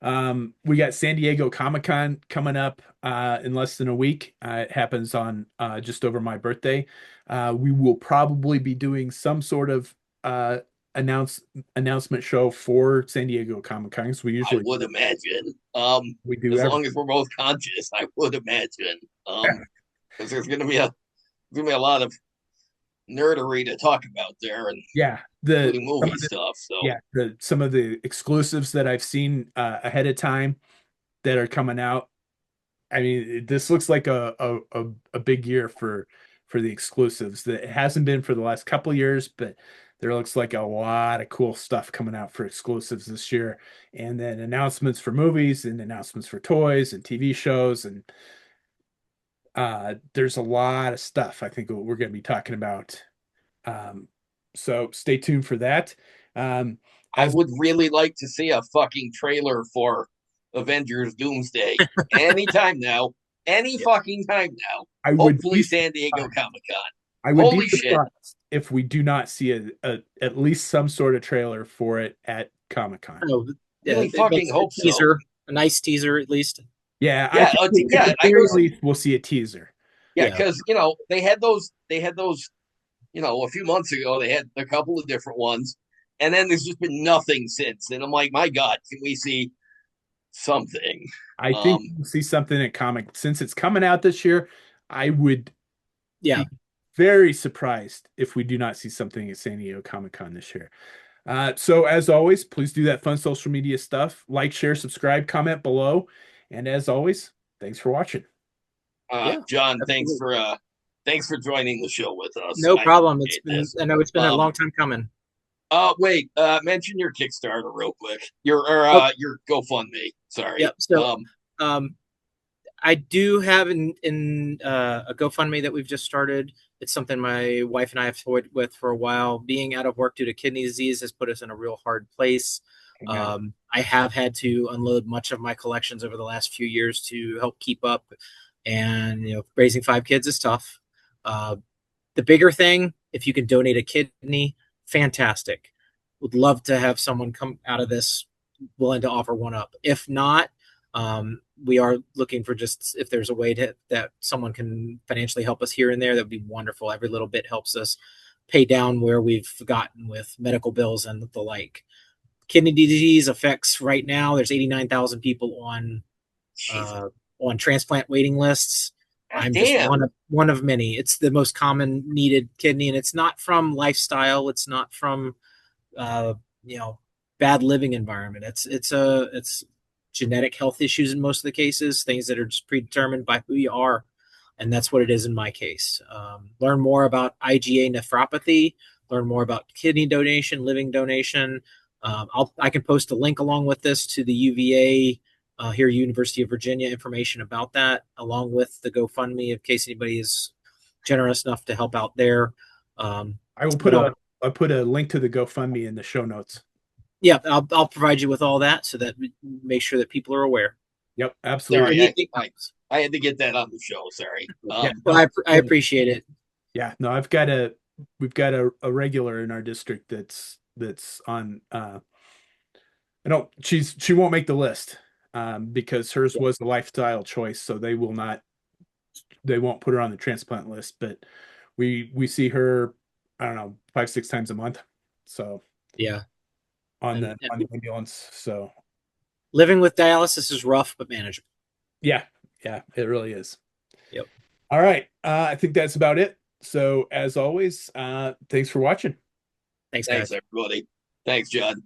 We got San Diego Comic-Con coming up in less than a week. It happens on just over my birthday. We will probably be doing some sort of uh, announce announcement show for San Diego Comic-Con. So we I usually would imagine. we do As every long as we're both conscious, I would imagine. Because there's gonna be a lot of nerdery to talk about there, and yeah including movie stuff. So the some of the exclusives that I've seen ahead of time that are coming out. I mean, this looks like a big year for the exclusives. That it hasn't been for the last couple of years, but there looks like a lot of cool stuff coming out for exclusives this year. And then announcements for movies and announcements for toys and TV shows and there's a lot of stuff I think we're going to be talking about. Um, so stay tuned for that. Um, I as would really like to see a fucking trailer for Avengers Doomsday anytime now, any fucking time now. I would Hopefully, be San Diego Comic Con. I would be Holy shit! surprised if we do not see at least some sort of trailer for it at Comic-Con. Oh, yeah, Really fucking a hope so. teaser, a nice teaser at least. Yeah, I Yeah, think at yeah. the very least we'll see a teaser. Yeah, Yeah. because they had those. A few months ago they had a couple of different ones, and then there's just been nothing since. And I'm like, my God, can we see something? I think Um, we'll see something at Comic since it's coming out this year. I would Yeah. be very surprised if we do not see something at San Diego Comic-Con this year. So as always, please do that fun social media stuff. Like, share, subscribe, comment below. And as always, thanks for watching. Yeah. John, Absolutely. thanks for joining the show with us. No I problem. It's appreciate been this. I know it's been a long time coming. Wait, mention your Kickstarter real quick. Oh, Your GoFundMe. yep. Sorry. So um I do have in a GoFundMe that we've just started. It's something my wife and I have toyed with for a while. Being out of work due to kidney disease has put us in a real hard place. Hang on. I have had to unload much of my collections over the last few years to help keep up, and raising five kids is tough. Uh, the bigger thing, if you can donate a kidney, fantastic. Would love to have someone come out of this willing to offer one up. If not, we are looking for just if there's a way to that someone can financially help us here and there, that would be wonderful. Every little bit helps us pay down where we've gotten with medical bills and the like. Kidney disease affects right now. There's 89,000 people Jesus. uh, on transplant waiting lists. God I'm just damn. one of many. It's the most common needed kidney, and it's not from lifestyle. It's not from uh, you know bad living environment. It's genetic health issues in most of the cases, things that are just predetermined by who you are, and that's what it is in my case. Learn more about IgA nephropathy. Learn more about kidney donation, living donation. I can post a link along with this to the UVA here, University of Virginia, information about that, along with the GoFundMe, in case anybody is generous enough to help out there. Um, I will but I'll put a link to the GoFundMe in the show notes. yeah, I'll provide you with all that so that we make sure that people are aware. Yep, absolutely. Sorry, Anything I had to get that on the show. Sorry. Yeah, well, no, I appreciate it. yeah, no, we've got a regular in our district that's on I don't she won't make the list because hers Yeah, was the lifestyle choice, so they won't put her on the transplant list, but we see her, I don't know, 5 6 times a month. So yeah. on the ambulance. So Living with dialysis is rough but manageable. yeah, yeah, it really is. Yep. All right. I think that's about it. So as always, thanks for watching. Thanks, Thanks, guys. everybody. Thanks, John.